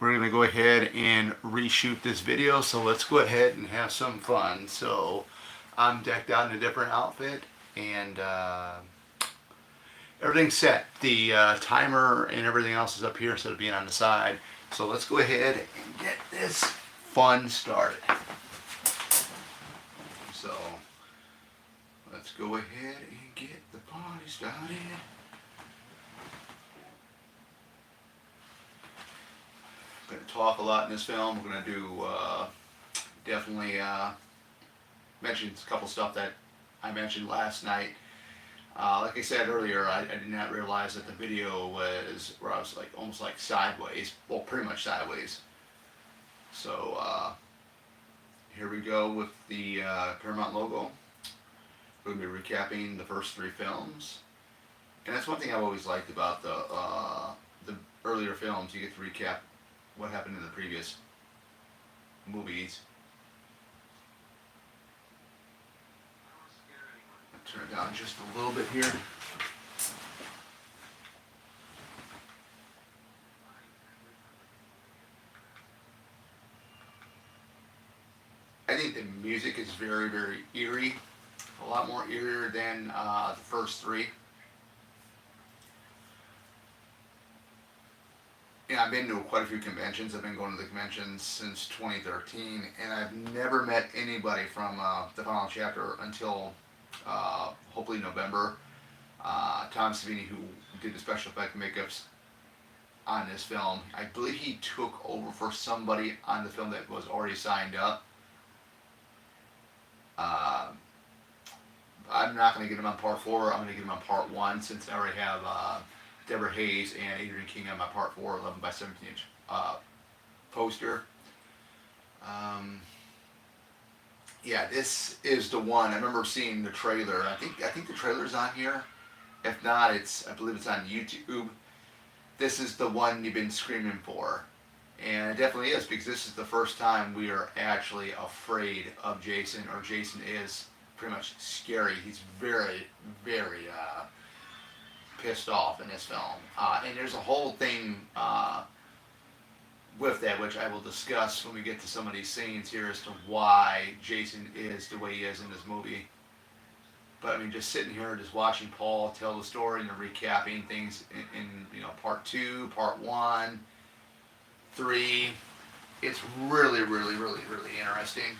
we're going to go ahead and reshoot this video. So let's go ahead and have some fun. So I'm decked out in a different outfit, and everything's set. The timer and everything else is up here instead of being on the side. So let's go ahead and get this fun started. So let's go ahead and get the party started. I'm going to talk a lot in this film. We're going to do definitely mention a couple stuff that I mentioned last night. Like I said earlier, I did not realize that the video was where I was like almost like sideways. Well, pretty much sideways. So here we go with the Paramount logo. We're going to be recapping the first 3 films. And that's one thing I've always liked about the earlier films. You get to recap what happened in the previous movies. I'll turn it down just a little bit here. I think the music is very, very eerie. A lot more eerier than the first 3. Yeah, I've been to quite a few conventions. I've been going to the conventions since 2013, and I've never met anybody from the final chapter until hopefully November. Tom Savini, who did the special effect makeups on this film, I believe he took over for somebody on the film that was already signed up. I'm not going to get him on part 4. I'm going to get him on part 1 since I already have Deborah Hayes and Adrian King on my part 4 11 by 17 inch poster. Yeah, this is the one. I remember seeing the trailer. I think the trailer's on here. If not, I believe it's on YouTube. This is the one you've been screaming for. And it definitely is, because this is the first time we are actually afraid of Jason, or Jason is pretty much scary. He's very, very pissed off in this film. And there's a whole thing with that, which I will discuss when we get to some of these scenes here as to why Jason is the way he is in this movie. But I mean, just sitting here, just watching Paul tell the story and recapping things in part 2, part 1, 3, it's really, really, really, really interesting.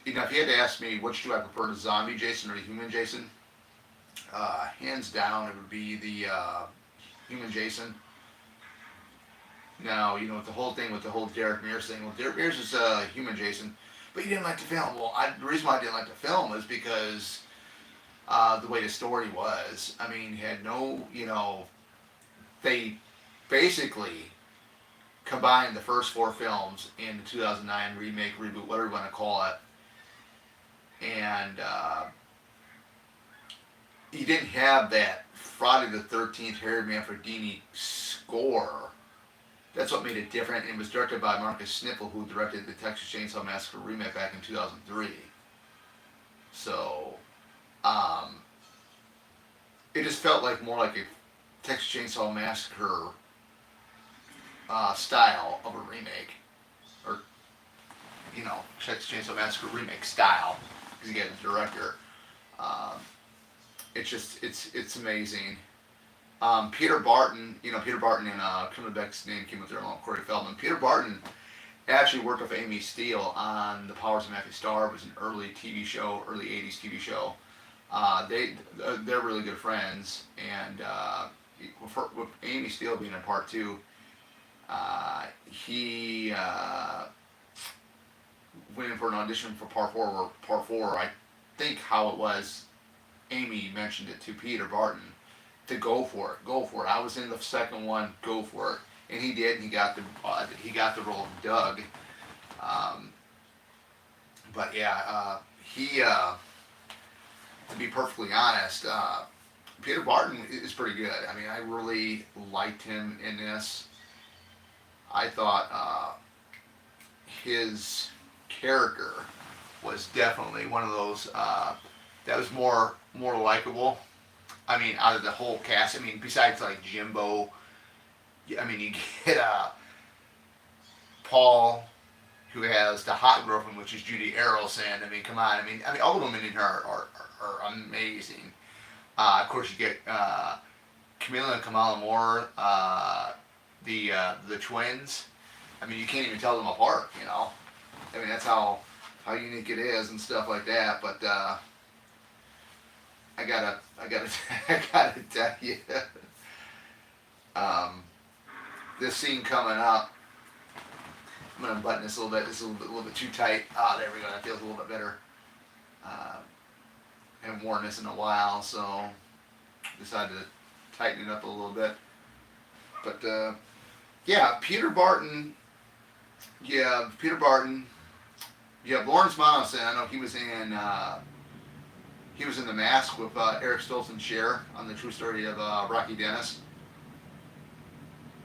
If you had to ask me which do I prefer, the zombie Jason or the human Jason, hands down it would be the human Jason. Now, with the whole thing with the whole Derek Mears thing, well, Derek Mears is a human Jason, but you didn't like the film. Well, the reason why I didn't like the film is because the way the story was. I mean, had no, they basically combined the first 4 films in the 2009 remake, reboot, whatever you want to call it, and you didn't have that Friday the 13th Harry Manfredini score. That's what made it different. It was directed by Marcus Sniffle, who directed the Texas Chainsaw Massacre remake back in 2003. So, it just felt like more like a Texas Chainsaw Massacre style of a remake, or Texas Chainsaw Massacre remake style, because you get the director. It's amazing. Peter Barton, Peter Barton and Criminal Beck's name came with their own, Corey Feldman. Peter Barton actually worked with Amy Steele on The Powers of Matthew Starr. It was an early TV show, early 80s TV show. They're really good friends, and with Amy Steele being in part 2, he went in for an audition for part 4. Or part 4, I think how it was, Amy mentioned it to Peter Barton to go for it. I was in the second one, go for it, and he did. And he got the role of Doug. But yeah, he to be perfectly honest, Peter Barton is pretty good. I mean, I really liked him in this. I thought his character was definitely one of those that was more likable. I mean, out of the whole cast, I mean, besides like Jimbo I mean, you get Paul, who has the hot girlfriend, which is Judy Arrelson. I mean, come on. I mean, all the women in here are amazing. Of course, you get Camila and Kamala Moore, the twins. I mean, you can't even tell them apart. You know. I mean, that's how unique it is and stuff like that. But I gotta, I gotta tell you, um, this scene coming up. I'm gonna button this a little bit. This is a little bit too tight. Ah, there we go. That feels a little bit better. Uh, I haven't worn this in a while, so decided to tighten it up a little bit. But yeah, Peter Barton. Yeah, Peter Barton. Yeah, Lawrence Monoson. I know he was in. He was in The Mask with Eric Stoltz and Cher on the true story of Rocky Dennis.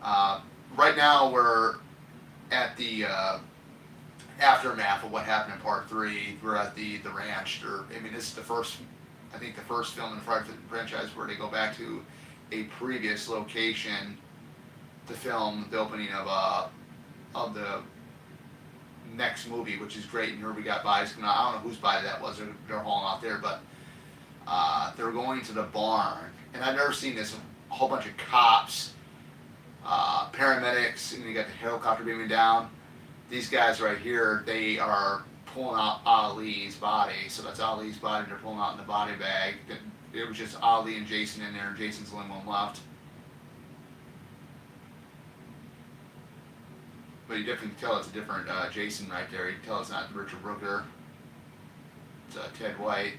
Right now we're at the aftermath of what happened in part 3. We're at the ranch. I mean, this is the first, I think the first film in the Friday franchise where they go back to a previous location to film the opening of the next movie, which is great. And here we got bodies coming out. I don't know whose body that was. They're hauling out there, but they're going to the barn. And I've never seen this. A whole bunch of cops, paramedics, and you got the helicopter beaming down. These guys right here, they are pulling out Ali's body. So that's Ali's body they're pulling out in the body bag. It was just Ali and Jason in there, and Jason's the only one left. But you definitely can tell it's a different Jason right there. You can tell it's not Richard Brooker. It's Ted White.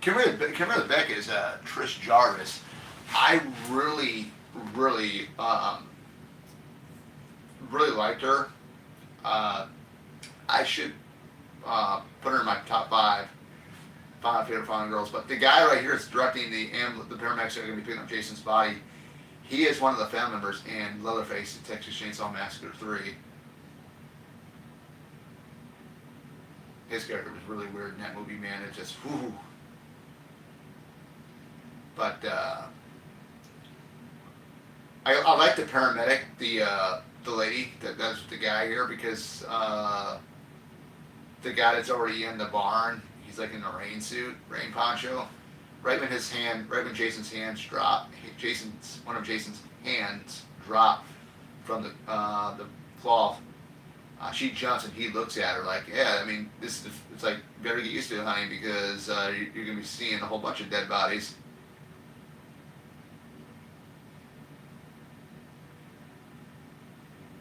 Kimberly Beck is Trish Jarvis. I really, really, really liked her. I should put her in my top five favorite Fallen girls. But the guy right here is directing the paramedics that are going to be picking up Jason's body. He is one of the family members in Leatherface, the Texas Chainsaw Massacre 3. His character was really weird in that movie, man. It just, whoo. But I like the paramedic, the lady that's the guy here, because the guy that's already in the barn, he's like in a rain poncho. Right when Jason's hands drop, one of Jason's hands drop from the cloth. She jumps and he looks at her like, yeah, I mean, it's like, better get used to it, honey, because you're gonna be seeing a whole bunch of dead bodies.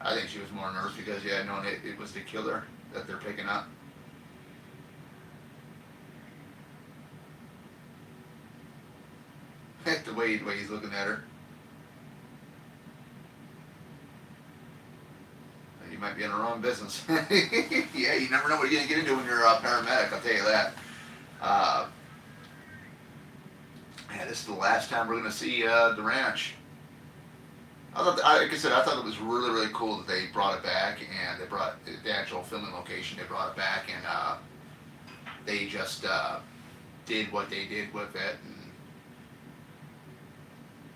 I think she was more nervous because, yeah, knowing it was the killer that they're picking up. the way he's looking at her. You might be in the wrong business. Yeah, you never know what you're going to get into when you're a paramedic, I'll tell you that. Yeah, this is the last time we're going to see the ranch. Like I said, I thought it was really, really cool that they brought it back, and they brought the actual filming location. They brought it back, and they just did what they did with it. And,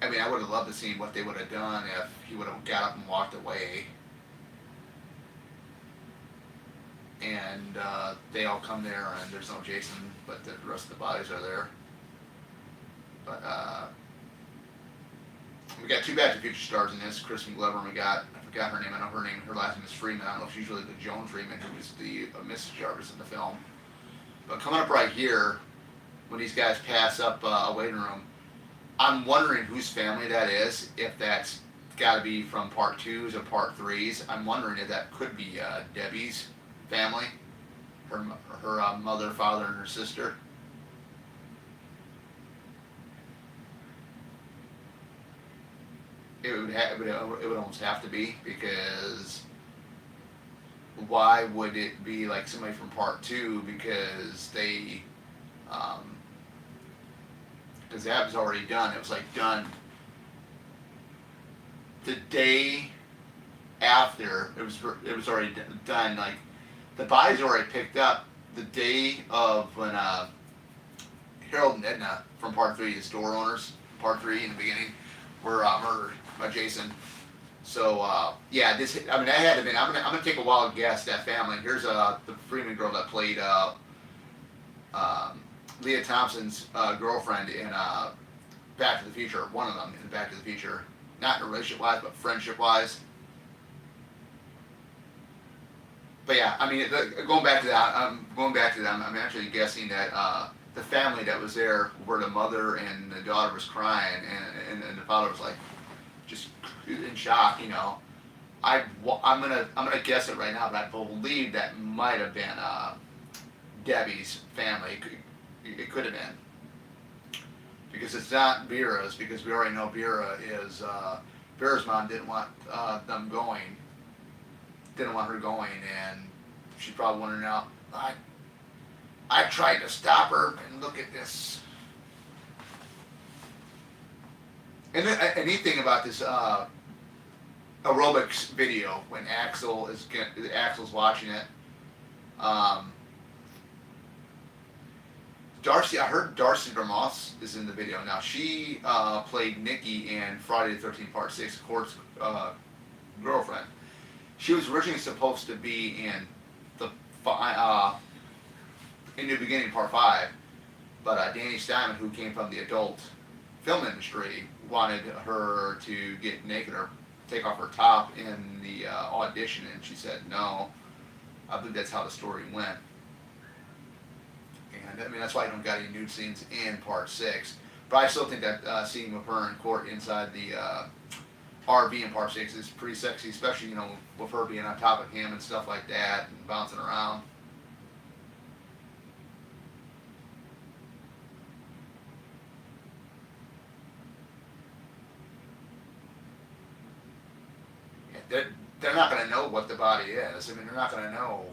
I mean, I would have loved to see what they would have done if he would have got up and walked away. And they all come there, and there's no Jason, but the rest of the bodies are there. But we got two Back to the Future stars in this. Kristen Glover, and I forgot her name. I know her name. Her last name is Freeman. I don't know if she's really the Joan Freeman, who was the Mrs. Jarvis in the film. But coming up right here, when these guys pass up a waiting room, I'm wondering whose family that is. If that's got to be from part 2s or part 3s. I'm wondering if that could be Debbie's family, her mother, father, and her sister. It would almost have to be, because why would it be like somebody from part 2? Because because that was already done. It was like done the day after. It was already done. Like the bodies were already picked up the day of when Harold and Edna from Part 3, the store owners, Part 3 in the beginning, were murdered by Jason. So yeah, this I mean that had to be. I'm gonna take a wild guess. That family. Here's the Freeman girl that played um, Leah Thompson's girlfriend in Back to the Future. One of them in Back to the Future, not in relationship wise, but friendship wise. But yeah, I mean, going back to that, I'm going back to them. I'm actually guessing that the family that was there, where the mother and the daughter was crying, and the father was like just in shock. You know, I'm gonna guess it right now, but I believe that might have been Debbie's family. It could have been because it's not Vera's, because we already know Vera is Vera's mom didn't want them going, didn't want her going, and she's probably wondering now. I tried to stop her, and look at this. And then a neat thing about this aerobics video when Axel's watching it. Darcy, I heard Darcy Vermoss is in the video. Now she played Nikki in Friday the 13th Part 6, Court's girlfriend. She was originally supposed to be in in the beginning Part 5, but Danny Steinman, who came from the adult film industry, wanted her to get naked or take off her top in the audition, and she said no. I believe that's how the story went. And I mean, that's why I don't got any nude scenes in Part 6. But I still think that scene with her and Court inside the RV in Part 6 is pretty sexy, especially, you know, with her being on top of him and stuff like that and bouncing around. They're not going to know what the body is. I mean, they're not going to know.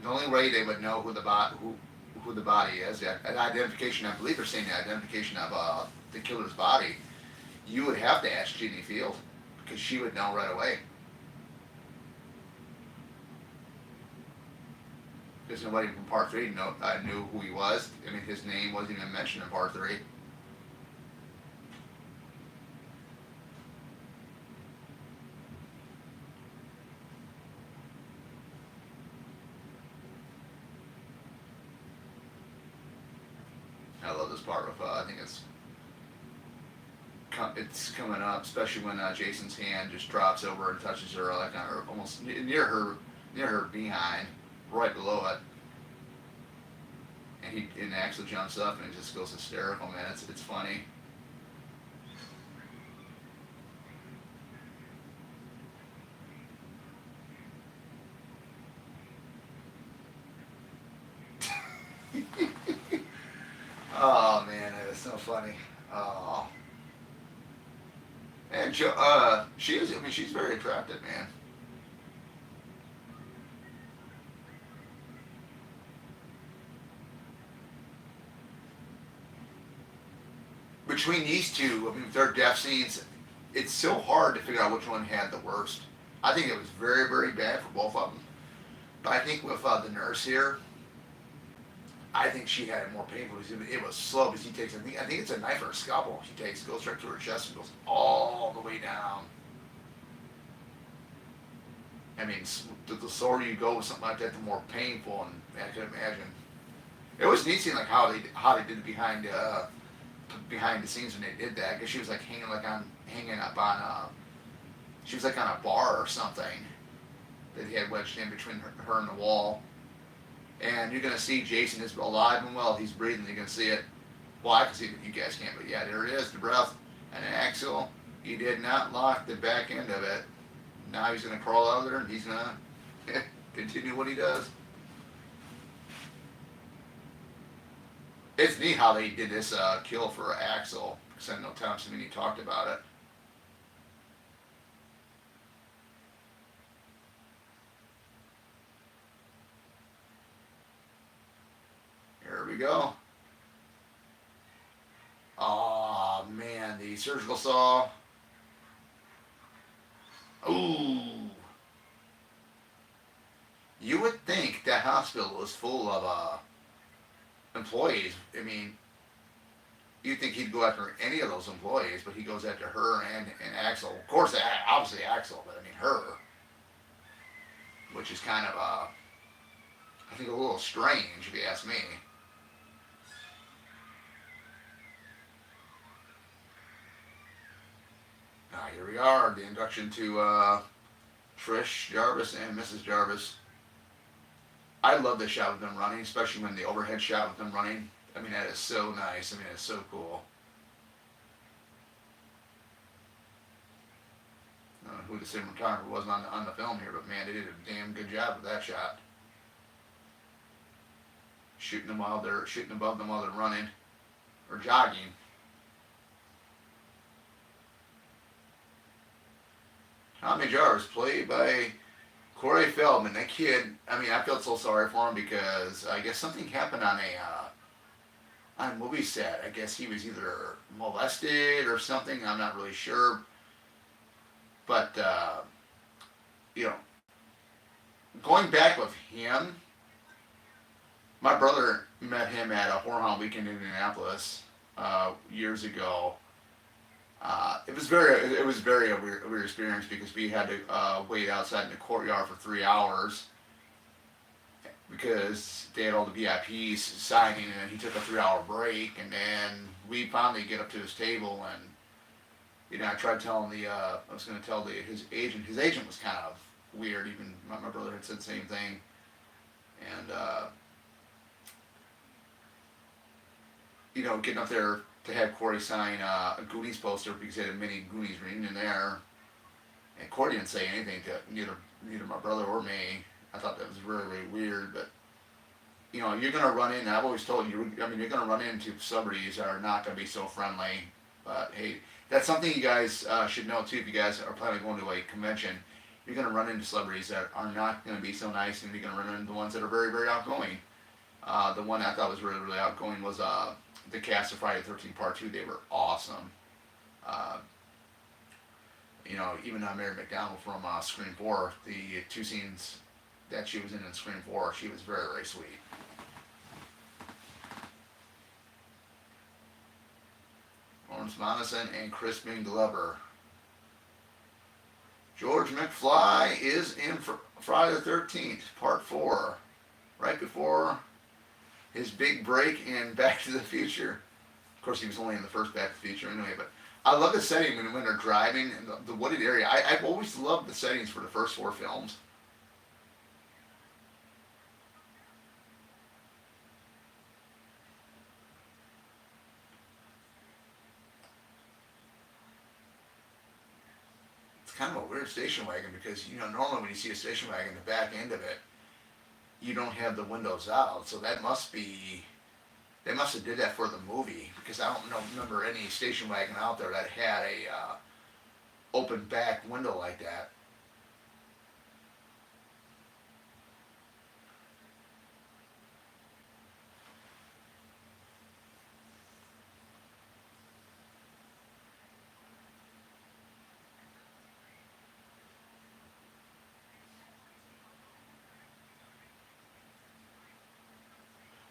The only way they would know who the body is, an identification. I believe they're saying the identification of the killer's body. You would have to ask Ginny Field because she would know right away. Because nobody from Part 3 knew who he was. I mean, his name wasn't even mentioned in Part 3. I love this part of I think it's coming up, especially when Jason's hand just drops over and touches her, like on her, almost near her behind, right below it, and Axel jumps up and it just goes hysterical, man. It's funny. Oh man, that is so funny. Oh. And she is. I mean, she's very attractive, man. Between these two, I mean, their death scenes, it's so hard to figure out which one had the worst. I think it was very, very bad for both of them. But I think with the nurse here, I think she had it more painful because it was slow. Because he takes, I think it's a knife or a scalpel. She takes, goes right to her chest and goes all the way down. I mean, the slower you go with something like that, the more painful. And I can imagine. It was neat seeing like how they did it behind the scenes when they did that. Because she was like hanging up on she was like on a bar or something that he had wedged in between her and the wall. And you're gonna see Jason is alive and well. He's breathing. You're gonna see it. Well, I can see it. You guys can't, but yeah, there it is. The breath. And Axel, he did not lock the back end of it. Now he's gonna crawl out of there and he's gonna continue what he does. It's neat how they did this kill for Axel. Because I know Tom Savini talked about it. Here we go. Oh man, the surgical saw. Ooh. You would think that hospital was full of employees. I mean, you'd think he'd go after any of those employees, but he goes after her and Axel. Of course, obviously Axel, but I mean her, which is kind of I think a little strange if you ask me. Here we are, the induction to Trish Jarvis and Mrs. Jarvis. I love the shot of them running, especially when the overhead shot of them running. I mean, that is so nice. I mean, it's so cool. I don't know who the cinematographer was on the film here, but man, they did a damn good job with that shot. Shooting above them while they're running or jogging. Tommy Jarvis, played by Corey Feldman. That kid, I mean, I felt so sorry for him because I guess something happened on a movie set. I guess he was either molested or something. I'm not really sure. But, you know, going back with him, my brother met him at a Horror Hound Weekend in Indianapolis years ago. It was very a weird experience because we had to wait outside in the courtyard for 3 hours because they had all the VIPs signing, and he took a 3 hour break, and then we finally get up to his table, and you know, I tried telling I was going to tell his agent. His agent was kind of weird. Even my brother had said the same thing, and you know, getting up there to have Corey sign a Goonies poster because he had a mini Goonies reunion there. And Corey didn't say anything to neither my brother or me. I thought that was really, really weird. But, you know, you're going to run in, I've always told you, I mean, you're going to run into celebrities that are not going to be so friendly. But, hey, that's something you guys should know, too, if you guys are planning on going to a convention. You're going to run into celebrities that are not going to be so nice, and you're going to run into the ones that are very, very outgoing. The one I thought was really, really outgoing was the cast of Friday the 13th Part 2. They were awesome. You know, even Mary McDonald from Scream 4, the 2 scenes that she was in Scream 4, she was very, very sweet. Lawrence Monason and Crispin Glover. George McFly is in Friday the 13th, Part 4, right before his big break in Back to the Future. Of course, he was only in the first Back to the Future anyway, but I love the setting when they're driving in the wooded area. I've always loved the settings for the first 4 films. It's kind of a weird station wagon because, you know, normally when you see a station wagon, the back end of it, you don't have the windows out, so they must have did that for the movie because I don't remember any station wagon out there that had a open back window like that.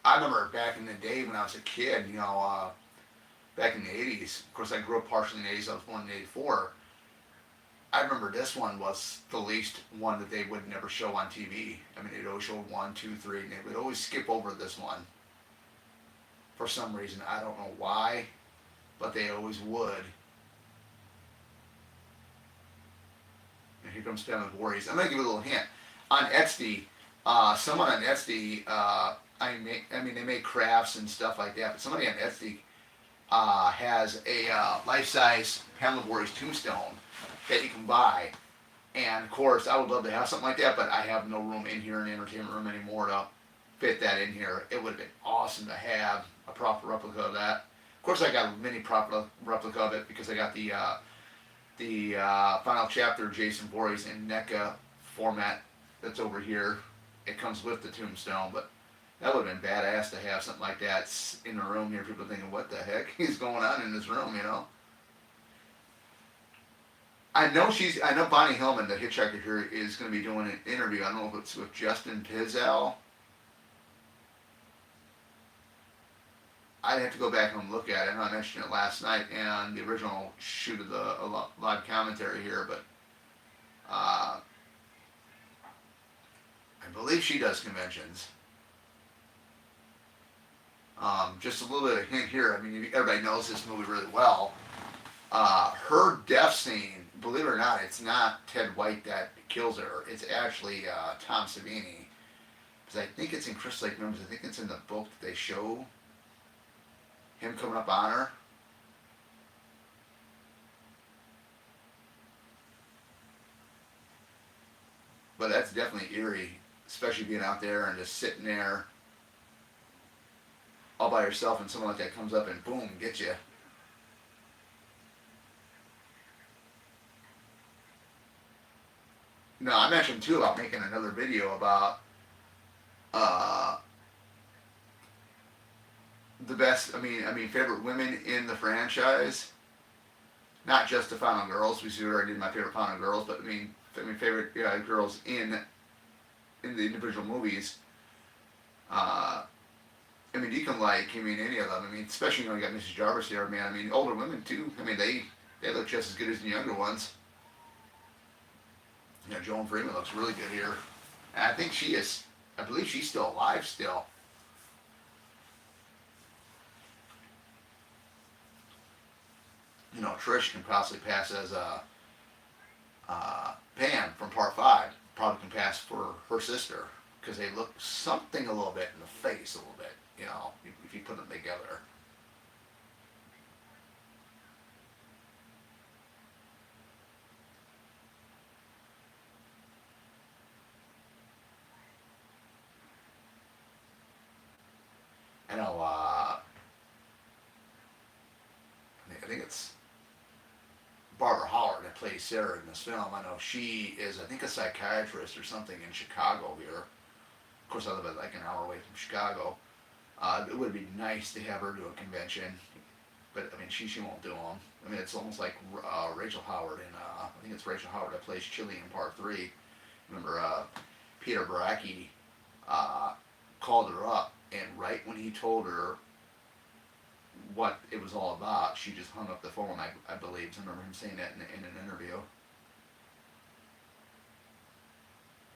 I remember back in the day when I was a kid, you know, back in the 80s. Of course, I grew up partially in the 80s. I was born in 84. I remember this one was the least one that they would never show on TV. I mean, they'd always show 1, 2, 3, and they would always skip over this one. For some reason, I don't know why, but they always would. And here comes Family Warriors. I'm going to give you a little hint. On Etsy, someone on Etsy, I mean, they make crafts and stuff like that, but somebody on Etsy has a life-size Pamela Voorhees tombstone that you can buy. And of course, I would love to have something like that, but I have no room in here in the entertainment room anymore to fit that in here. It would have been awesome to have a proper replica of that. Of course, I got a mini proper replica of it because I got the final chapter of Jason Voorhees in NECA format that's over here. It comes with the tombstone, but that would have been badass to have something like that in the room here. People thinking, what the heck is going on in this room, you know? I know Bonnie Hillman, the hitchhiker here, is going to be doing an interview. I don't know if it's with Justin Pizzell. I'd have to go back and look at it. I know I mentioned it last night and the original shoot of the live commentary here, but I believe she does conventions. Just a little bit of hint here. I mean, everybody knows this movie really well. Her death scene, believe it or not, it's not Ted White that kills her. It's actually Tom Savini. Because I think it's in Crystal Lake Memories. I think it's in the book that they show him coming up on her. But that's definitely eerie, especially being out there and just sitting there all by yourself, and someone like that comes up and boom, gets you. No, I mentioned too about making another video about uh, the best. I mean, favorite women in the franchise. Not just the Final Girls. We see what I did my favorite Final Girls, but I mean favorite girls in the individual movies. Uh, you can any of them. Especially when you got Mrs. Jarvis here, man. Older women too. They look just as good as the younger ones. Joan Freeman looks really good here. And I think she is, I believe she's still alive still. Trish can possibly pass as Pam from Part 5. Probably can pass for her sister. Because they look something a little bit in the face a little bit, if you put them together. I know, I think it's Barbara Howard that plays Sarah in this film. I know she is, I think, a psychiatrist or something in Chicago here. Of course, I live like an hour away from Chicago. It would be nice to have her do a convention, but she won't do them. It's almost like Rachel Howard in I think it's Rachel Howard that plays Chili in Part 3. Remember, Peter Baracki called her up, and right when he told her what it was all about, she just hung up the phone. I believe. I remember him saying that in an interview.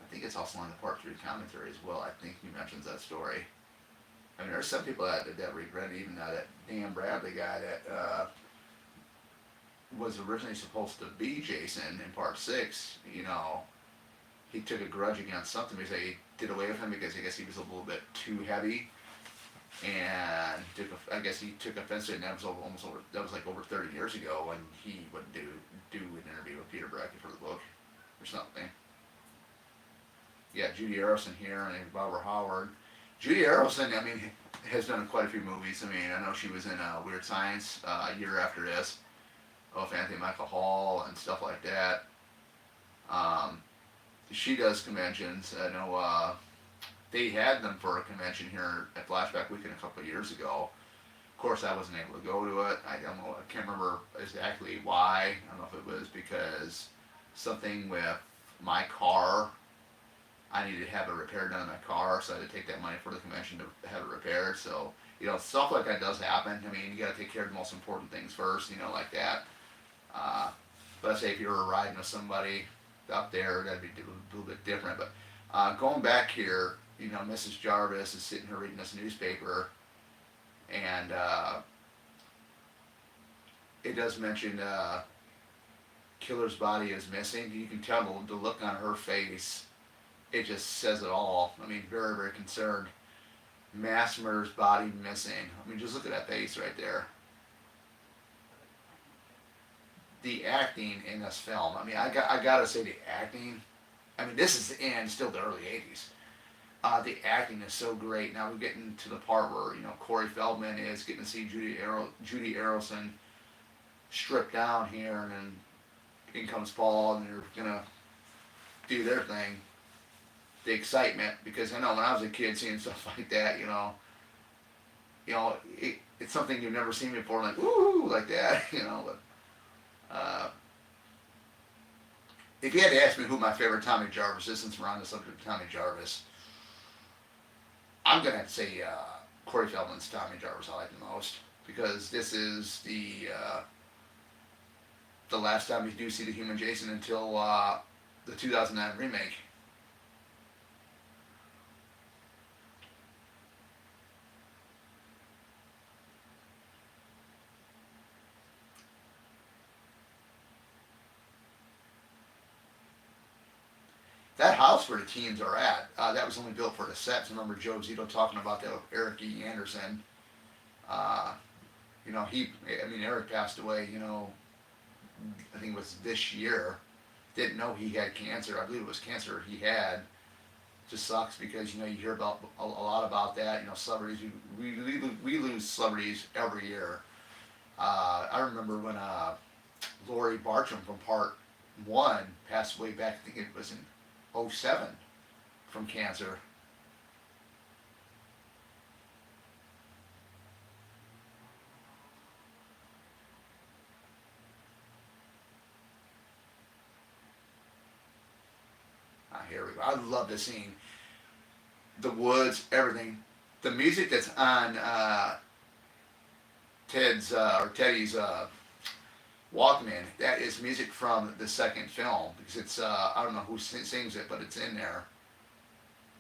I think it's also on the Part 3 commentary as well. I think he mentions that story. There's some people that regret it, even that Dan Bradley guy that was originally supposed to be Jason in Part 6. He took a grudge against something because they did away with him because I guess he was a little bit too heavy, and I guess he took offense to it. And that was that was like over 30 years ago when he would do an interview with Peter Bracke for the book or something. Yeah, Judy Arrowson here and Barbara Howard. Judy Arrowson, has done quite a few movies. I know she was in Weird Science a year after this, with Anthony Michael Hall and stuff like that. She does conventions. I know they had them for a convention here at Flashback Weekend a couple of years ago. Of course, I wasn't able to go to it. I don't know. I can't remember exactly why. I don't know if it was because something with my car. I needed to have it repaired done in my car, so I had to take that money for the convention to have it repaired. So, stuff like that does happen. You got to take care of the most important things first, like that. But I say if you were riding with somebody out there, that'd be a little bit different. But going back here, Mrs. Jarvis is sitting here reading this newspaper, and it does mention killer's body is missing. You can tell the look on her face. It just says it all. Very, very concerned. Mass murder's body missing. Just look at that face right there. The acting in this film. I gotta say the acting. This is still the early '80s. The acting is so great. Now we're getting to the part where Corey Feldman is getting to see Judy Arrowson stripped down here, and then in comes Paul, and they're gonna do their thing. The excitement, because I know when I was a kid seeing stuff like that, it's something you've never seen before, like woo, like that, But if you had to ask me who my favorite Tommy Jarvis is, since we're on the subject of Tommy Jarvis, I'm gonna have to say Corey Feldman's Tommy Jarvis I like the most, because this is the last time we do see the human Jason until the 2009 remake. That house where the teens are at, that was only built for the sets. I remember Joe Zito talking about that with Eric E. Anderson. Uh, Eric passed away, I think it was this year. Didn't know he had cancer. I believe it was cancer he had. Just sucks because, you hear about a lot about that. Celebrities, we lose celebrities every year. I remember when Lori Bartram from Part 1 passed away back, I think it was in '07 from cancer. Here we go. I love this scene. The woods, everything. The music that's on Teddy's Walkman, that is music from the second film, because it's I don't know who sings it, but it's in there.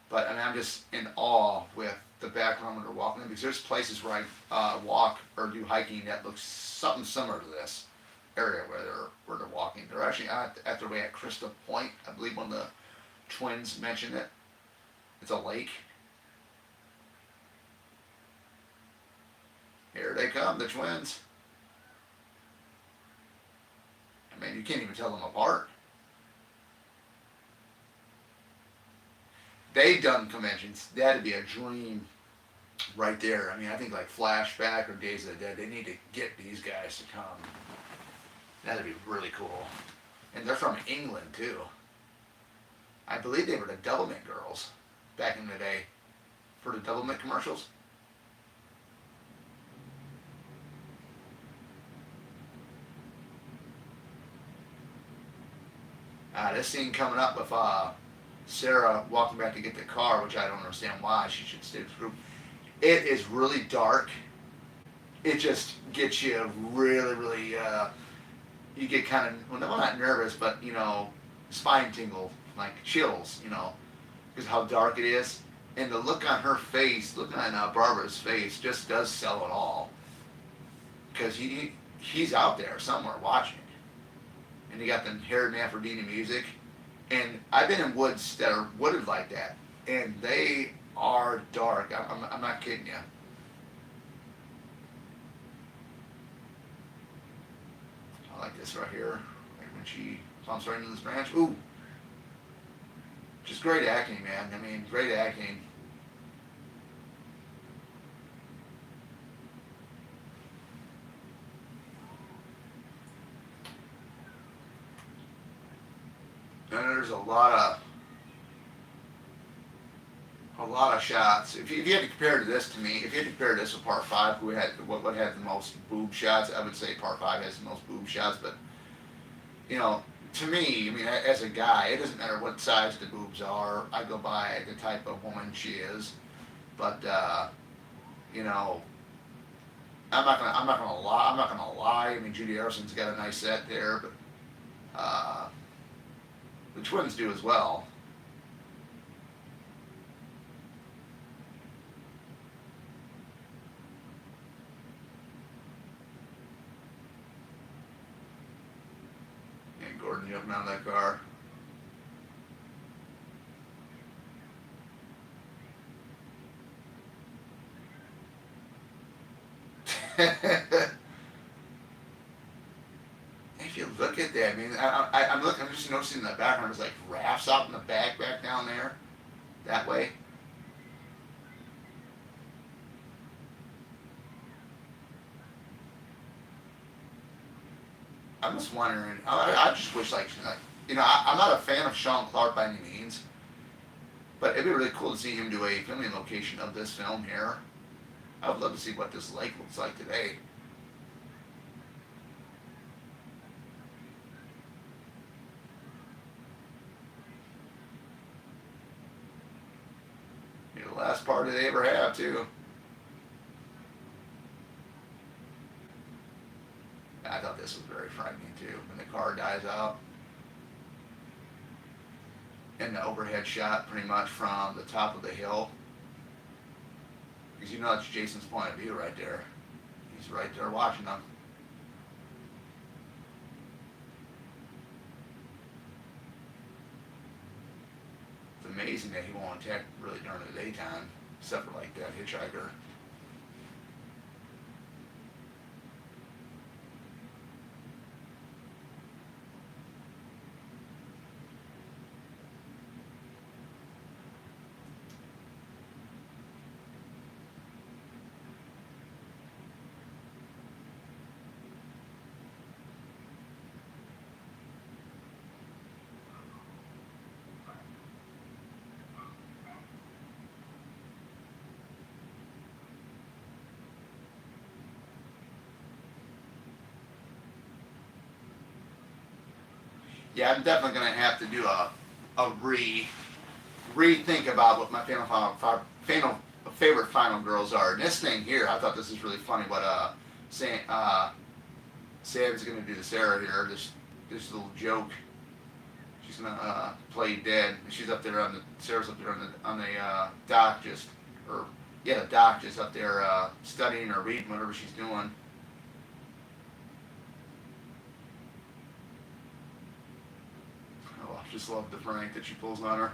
But I'm just in awe with the background when they're walking, because there's places where I walk or do hiking that looks something similar to this area where they're walking. They're actually at their way at Crystal Point. I believe one of the twins mentioned it. It's a lake. Here they come, the twins. I mean, you can't even tell them apart. They've done conventions. That'd be a dream right there. I mean, I think like Flashback or Days of the Dead, they need to get these guys to come. That'd be really cool. And they're from England, too. I believe they were the Doublemint girls back in the day for the Doublemint commercials. This scene coming up with Sarah walking back to get the car, which I don't understand why she should stay with the group. It is really dark. It just gets you really, really, you get kind of, well, not nervous, but, spine tingle, like chills, because how dark it is. And the look on her face, look on Barbara's face, just does sell it all. Because he's out there somewhere watching. And you got the Harry Manfredini music. And I've been in woods that are wooded like that, and they are dark. I'm not kidding you. I like this right here. Like when she bumps right into this branch. Ooh. Just great acting, man. I mean, great acting. And there's a lot of shots. If you had to compare this to me, if you had to compare this to Part 5, who had what had the most boob shots, I would say Part 5 has the most boob shots. But to me, I mean, as a guy, it doesn't matter what size the boobs are. I go by the type of woman she is. But I'm not gonna lie. I'm not gonna lie. I mean, Judy Harrison's got a nice set there, but the twins do as well. And Gordon jumping out of that car. If you look at that, I mean, I'm looking. I'm just noticing in the background. There's like rafts out in the back down there, that way. I'm just wondering. I just wish, I'm not a fan of Sean Clark by any means, but it'd be really cool to see him do a filming location of this film here. I would love to see what this lake looks like today. The last party they ever have, too. I thought this was very frightening too. When the car dies out, and the overhead shot pretty much from the top of the hill, because you know that's Jason's point of view right there. He's right there watching them. It's amazing that he won't attack really during the daytime, except for like that hitchhiker. Yeah, I'm definitely gonna have to do a rethink about what my favorite final girls are. And this thing here, I thought this is really funny. What Sam's gonna do to Sarah here. This little joke. She's gonna play dead. And she's up there on the Sarah's up there on the dock just or yeah the dock just up there studying or reading whatever she's doing. Oh, I just love the prank that she pulls on her.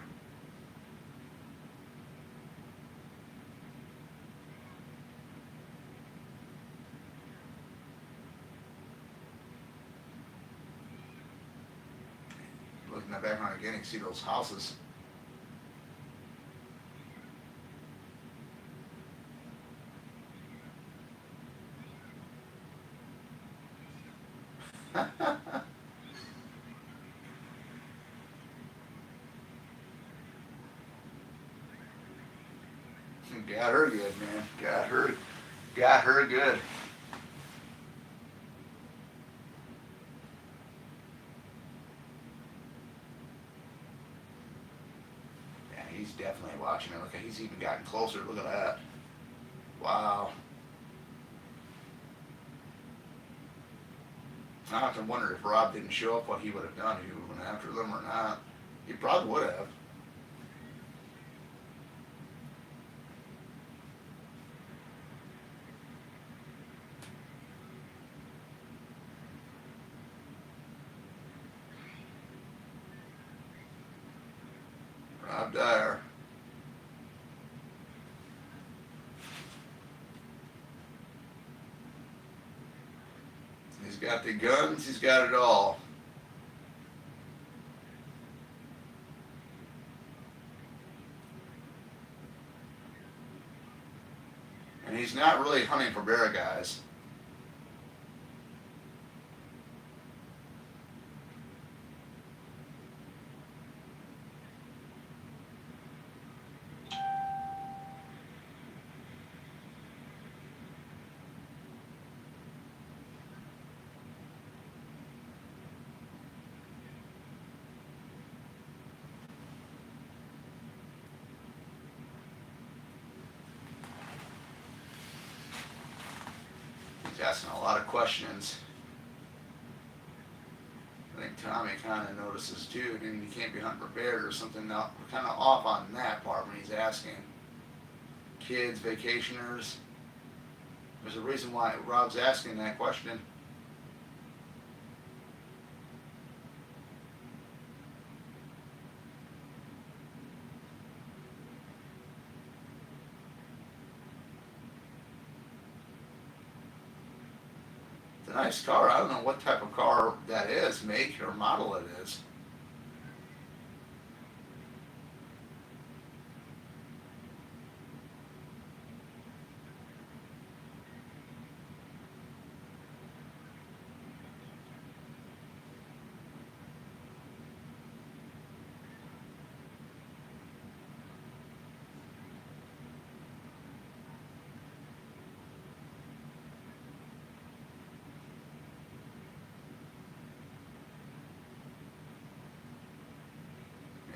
Look in the background again, you can see those houses. Got her good, man. Got her good. Yeah, he's definitely watching it. Look, he's even gotten closer. Look at that. Wow. I have to wonder if Rob didn't show up, what he would have done. If he would have went after them or not. He probably would have. Rob Dyer. He's got the guns. He's got it all. And he's not really hunting for bear guys. He's asking a lot of questions. I think Tommy kind of notices too, and you can't be hunting for bears or something. Now, we're kind of off on that part when he's asking. Kids, vacationers. There's a reason why Rob's asking that question. It's a nice car. I don't know what type of car that is, make or model it is.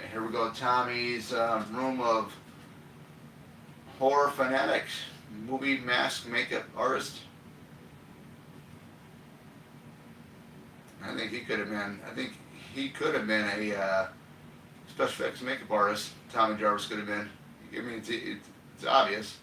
And here we go, Tommy's room of horror fanatics, movie mask makeup artist. I think he could have been. I think he could have been a special effects makeup artist. Tommy Jarvis could have been. I mean, it's obvious.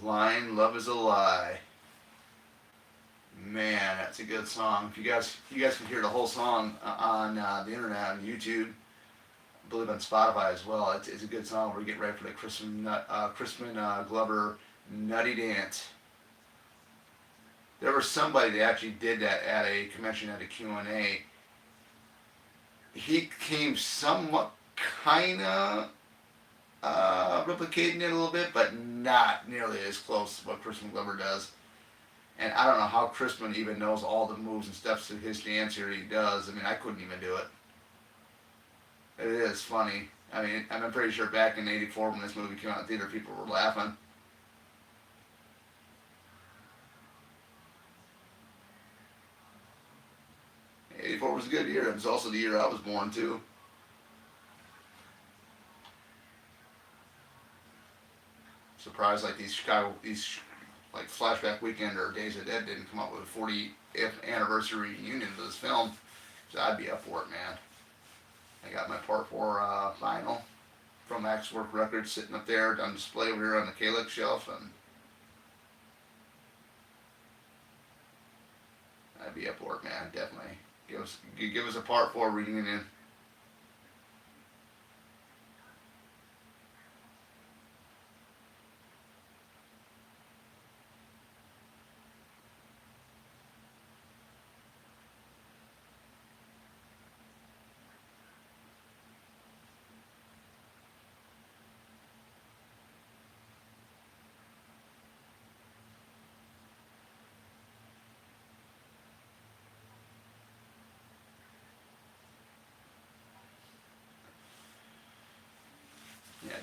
Line, love is a lie. Man, that's a good song. If you guys can hear the whole song on the internet on YouTube, I believe on Spotify as well. It's a good song. We're getting ready for the Crispin Glover Nutty Dance. There was somebody that actually did that at a convention at a Q&A. He came somewhat kind of replicating it a little bit, but not nearly as close to what Crispin Glover does. And I don't know how Crispin even knows all the moves and steps to his dance here he does. I mean, I couldn't even do it. It is funny. I mean, I'm pretty sure back in '84 when this movie came out in theater, people were laughing. '84 was a good year. It was also the year I was born too. Surprised like these like Flashback Weekend or Days of Dead didn't come up with a 40th anniversary reunion for this film. So I'd be up for it, man. I got my Part 4 vinyl from Axwork Records sitting up there on display over here on the Kalix shelf, and I'd be up for it, man. Definitely. Give us a Part 4 reunion. Yeah,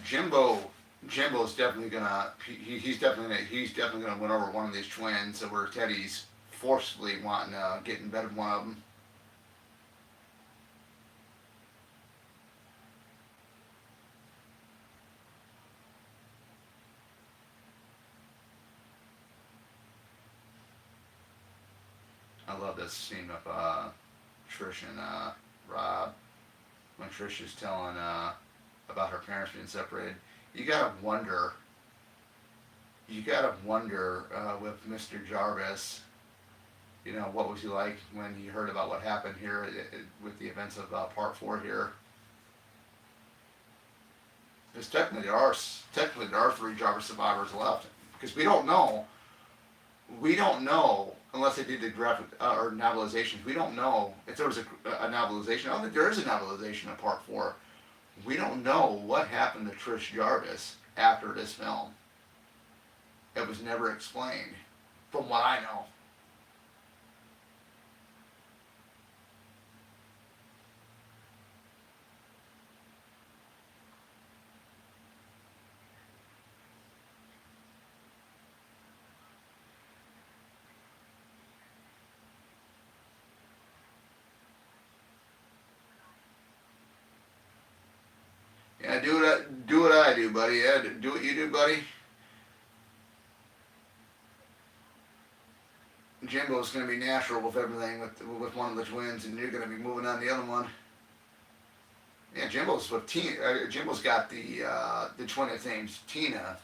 Jimbo's definitely gonna. He's definitely gonna win over one of these twins. Where Teddy's forcibly wanting to get in bed with one of them. I love this scene of Trish and Rob when Trish is telling about her parents being separated. You gotta wonder. You gotta wonder with Mr. Jarvis. You know, what was he like when he heard about what happened here with the events of Part 4 here? Because technically there are three Jarvis survivors left. Because we don't know unless they did the graphic or novelizations. We don't know if there was a novelization. I don't think there is a novelization of Part 4. We don't know what happened to Trish Jarvis after this film. It was never explained, from what I know. Yeah, do what I do, buddy. Yeah, do what you do, buddy. Jimbo's going to be natural with everything with one of the twins, and you're going to be moving on the other one. Yeah, Jimbo's with Tina. Jimbo's got the twin that name's Tina.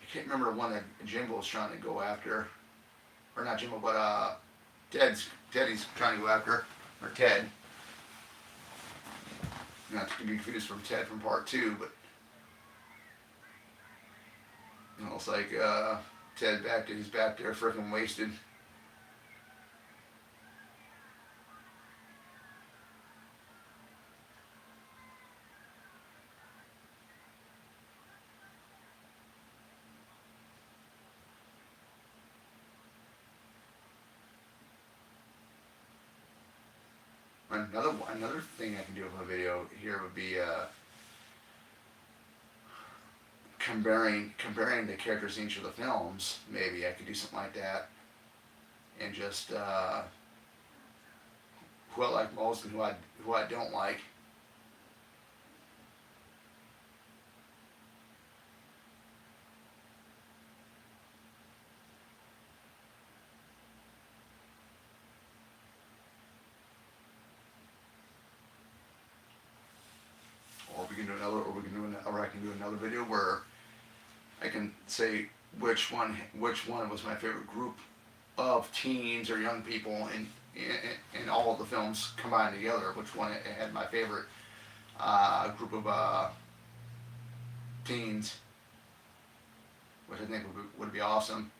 I can't remember the one that Jimbo's trying to go after, or not Jimbo, but Teddy's trying to go after, or Ted. Not to be confused from Ted from Part 2, but you know, it's like Ted he's back there freaking wasted. another thing I can do with a video here would be comparing the characters in each of the films. Maybe I could do something like that, and just who I like most and who I don't like. Or I can do another video where I can say which one was my favorite group of teens or young people in all of the films combined together. Which one had my favorite group of teens, which I think would be awesome.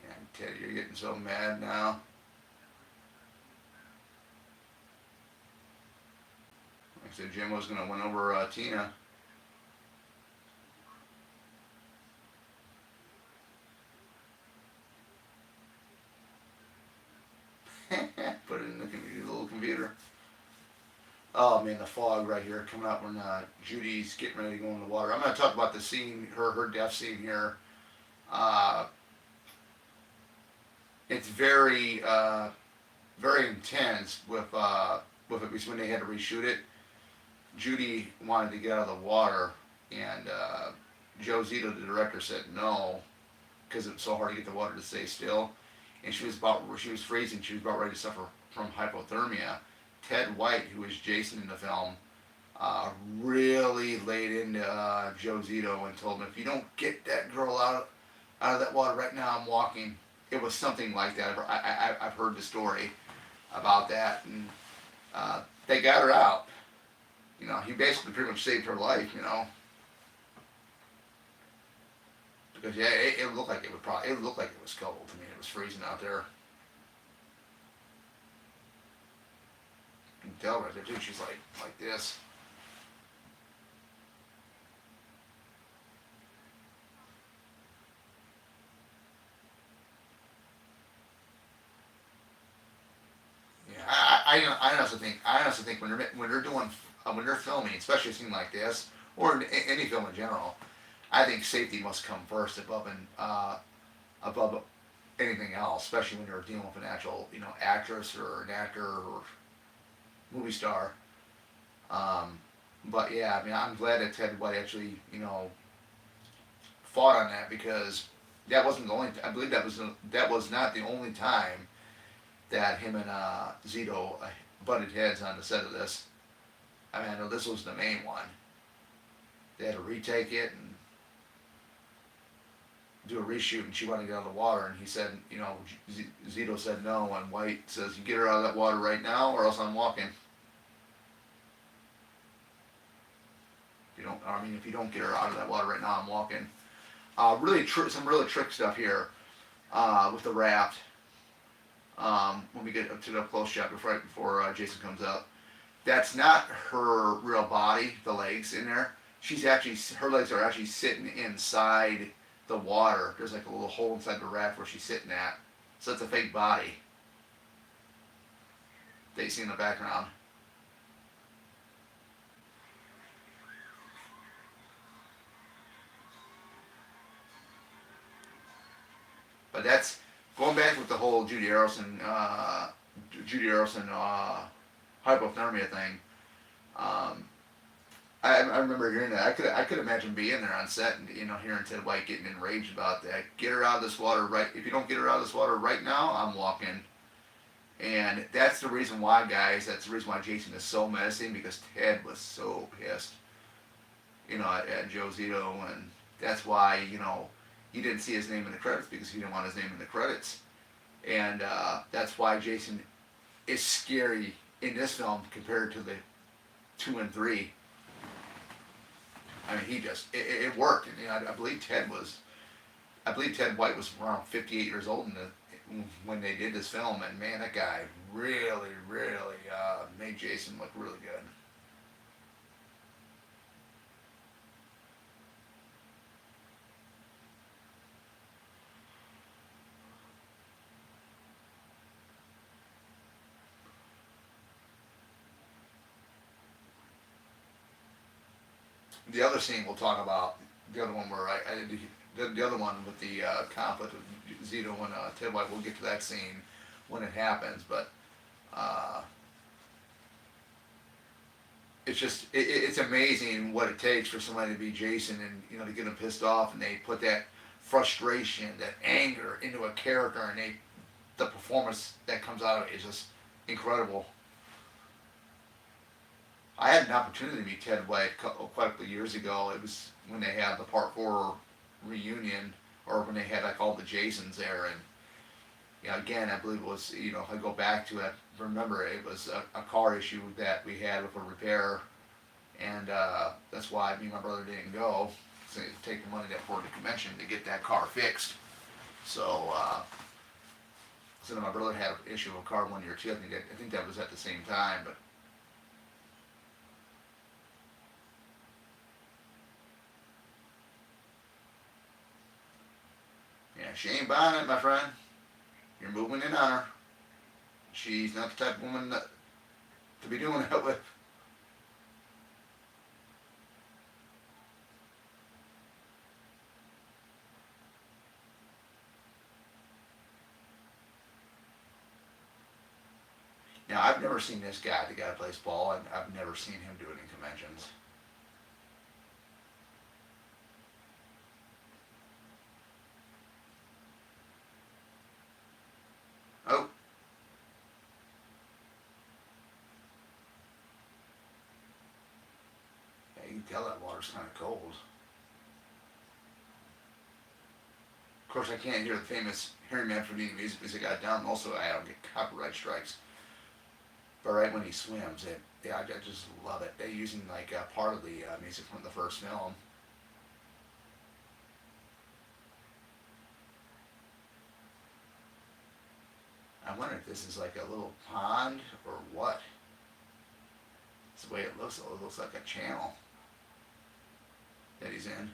And Teddy, you're getting so mad now. Like I said, Jim was going to win over Tina. Put it in the little computer. Oh man, the fog right here coming up when Judy's getting ready to go in the water. I'm going to talk about the scene, her death scene here. It's very intense with it because when they had to reshoot it, Judy wanted to get out of the water, and Joe Zito, the director, said no because it was so hard to get the water to stay still, and she was freezing. She was about ready to suffer from hypothermia. Ted White, who was Jason in the film, really laid into Joe Zito and told him, if you don't get that girl out of that water right now, I'm walking. It was something like that. I've heard the story about that, and they got her out. You know, he basically pretty much saved her life. You know, because yeah, it looked like it looked like it was cold. I mean, it was freezing out there. You can tell right there too. She's like this. Yeah, I honestly think when they're filming, especially a scene like this, or in any film in general, I think safety must come first above anything else, especially when you're dealing with an actual actress or an actor or movie star. But yeah, I mean, I'm glad that Ted White actually fought on that, because that wasn't the only. I believe that was not the only time that him and Zito butted heads on the set of this. I mean, I know this was the main one. They had to retake it and do a reshoot, and she wanted to get out of the water, and he said, Zito said no, and White says, you get her out of that water right now, or else I'm walking. If you don't get her out of that water right now, I'm walking. Some really trick stuff here with the raft. When we get up to the close shot before Jason comes up, that's not her real body. The legs in there. Her legs are actually sitting inside the water. There's like a little hole inside the raft where she's sitting at. So it's a fake body that you see in the background. But that's going back with the whole Judy Harrelson hypothermia thing. I remember hearing that. I could imagine being there on set and hearing Ted White getting enraged about that. Get her out of this water right. If you don't get her out of this water right now, I'm walking. And that's the reason why, guys. That's the reason why Jason is so menacing, because Ted was so pissed, at Joe Zito, and that's why he didn't see his name in the credits, because he didn't want his name in the credits. And that's why Jason is scary in this film compared to the 2 and 3. I mean, it worked. And I believe Ted White was around 58 years old when they did this film, and man, that guy really, really made Jason look really good. the other scene we'll talk about, the other one where the other one with the conflict with Zito and Ted White, we'll get to that scene when it happens, but uh, it's just it's amazing what it takes for somebody to be Jason, and to get them pissed off, and they put that frustration, that anger into a character, and the performance that comes out of it is just incredible. I had an opportunity to meet Ted White quite a couple of years ago. It was when they had the Part 4 reunion, or when they had like all the Jasons there, and again, I believe it was, if I go back to it, remember it was a car issue that we had with a repair, and that's why me and my brother didn't go. So they take the money that for the convention to get that car fixed. So, so then my brother had an issue with a car 1 year too. I think that was at the same time, but yeah, she ain't buying it, my friend. You're moving in on her. She's not the type of woman to be doing that with. Now, I've never seen this guy, the guy that plays ball, and I've never seen him do it in conventions. Oh, yeah, you can tell that water's kind of cold. Of course, I can't hear the famous Harry Manfredini music got down. Also, I don't get copyright strikes. But right when he swims, I just love it. They're using like part of the music from the first film. I wonder if this is like a little pond or what. It's the way it looks. It looks like a channel that he's in.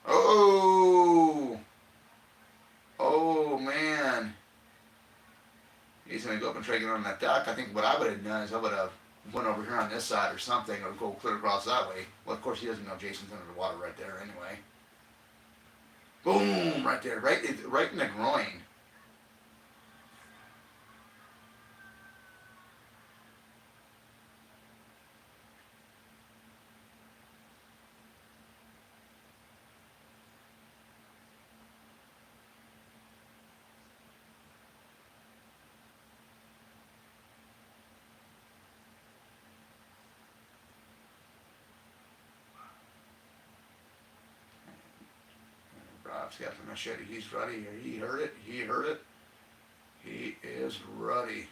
Oh, oh man. He's gonna go up and try to get on that dock. I think what I would have done is I would have went over here on this side or something, or go clear across that way. Well, of course he doesn't know Jason's under the water right there anyway. Boom! Right there, right in the groin. Rob's got the machete. He's ready. He heard it. He heard it. He is ready.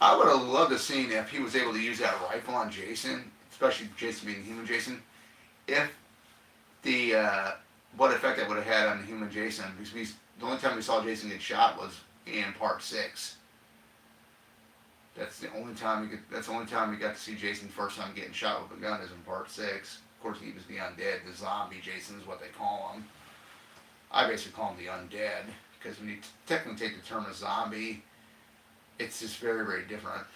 I would have loved to seen if he was able to use that rifle on Jason, especially Jason being human Jason. If the what effect that would have had on human Jason, because the only time we saw Jason get shot was in Part 6. That's the only time we could. That's the only time we got to see Jason first time getting shot with a gun is in Part 6. Of course, he was the undead. The zombie Jason is what they call him. I basically call him the undead because when you technically take the term a zombie, it's just very, very different.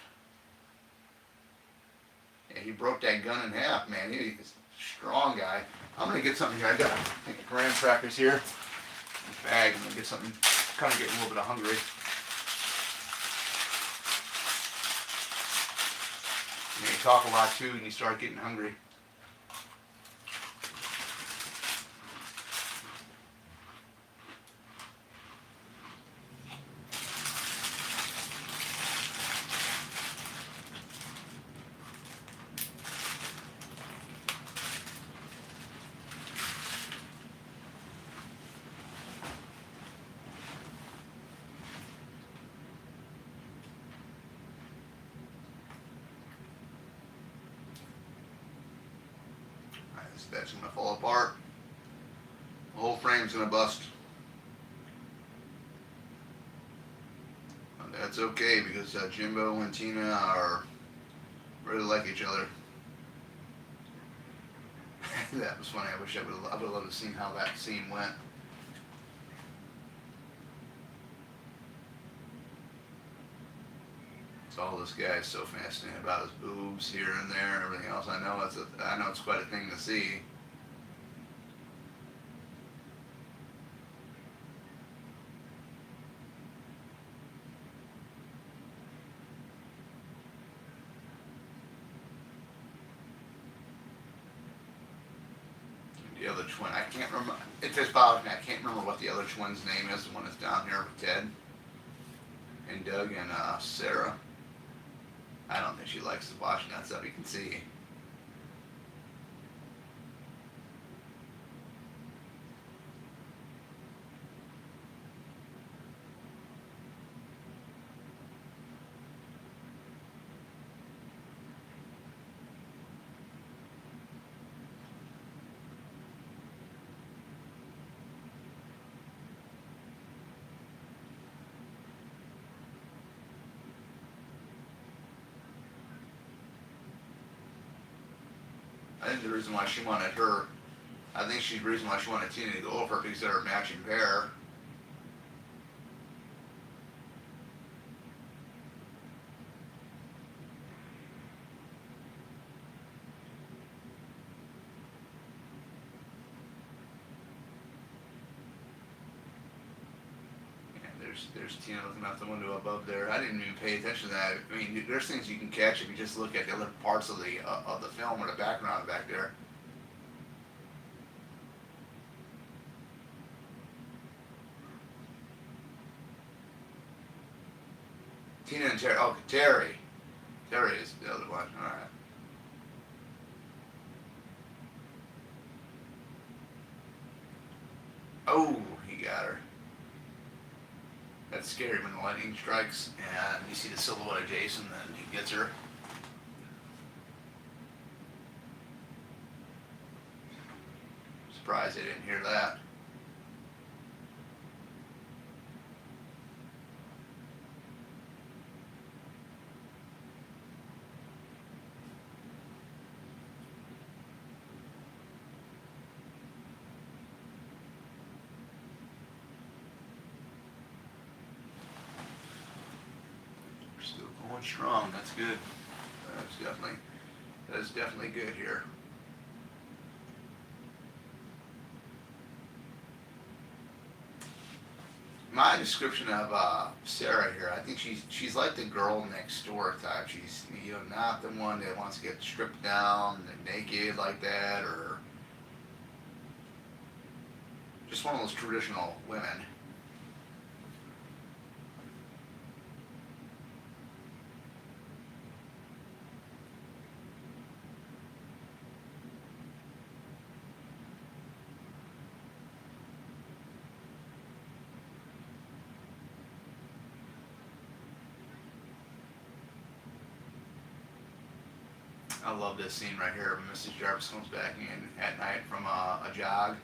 Yeah, he broke that gun in half, man. He's a strong guy. I'm gonna get something here. I got graham crackers here. Bag. I'm gonna get something. Kind of getting a little bit of hungry. You talk a lot too, and you start getting hungry. That's gonna fall apart. The whole frame's gonna bust. And that's okay because Jimbo and Tina are really like each other. That was funny. I would have loved to seen how that scene went. So all this guy is so fascinated about his boobs here and there and everything else. I know it's quite a thing to see. The other twin, I can't remember. It just bothers me. I can't remember what the other twin's name is. The one that's down here with Ted and Doug and Sarah. I don't think she likes watching that stuff. You can see. I think the reason why she wanted her, I think she's the reason why she wanted Tina to go over because they're a matching pair. There's Tina looking out the window above there. I didn't even pay attention to that. I mean, there's things you can catch if you just look at the other parts of the film or the background back there. Tina and Terry. Oh, Terry. Terry is the other one. All right. Oh, he got her. That's scary when the lightning strikes and you see the silhouette of Jason and he gets her. Surprised they didn't hear that. We're still going strong. That's good. That is definitely good here. My description of Sarah here, I think she's like the girl next door type. She's not the one that wants to get stripped down and naked like that, or just one of those traditional women. I love this scene right here when Mrs. Jarvis comes back in at night from a jog.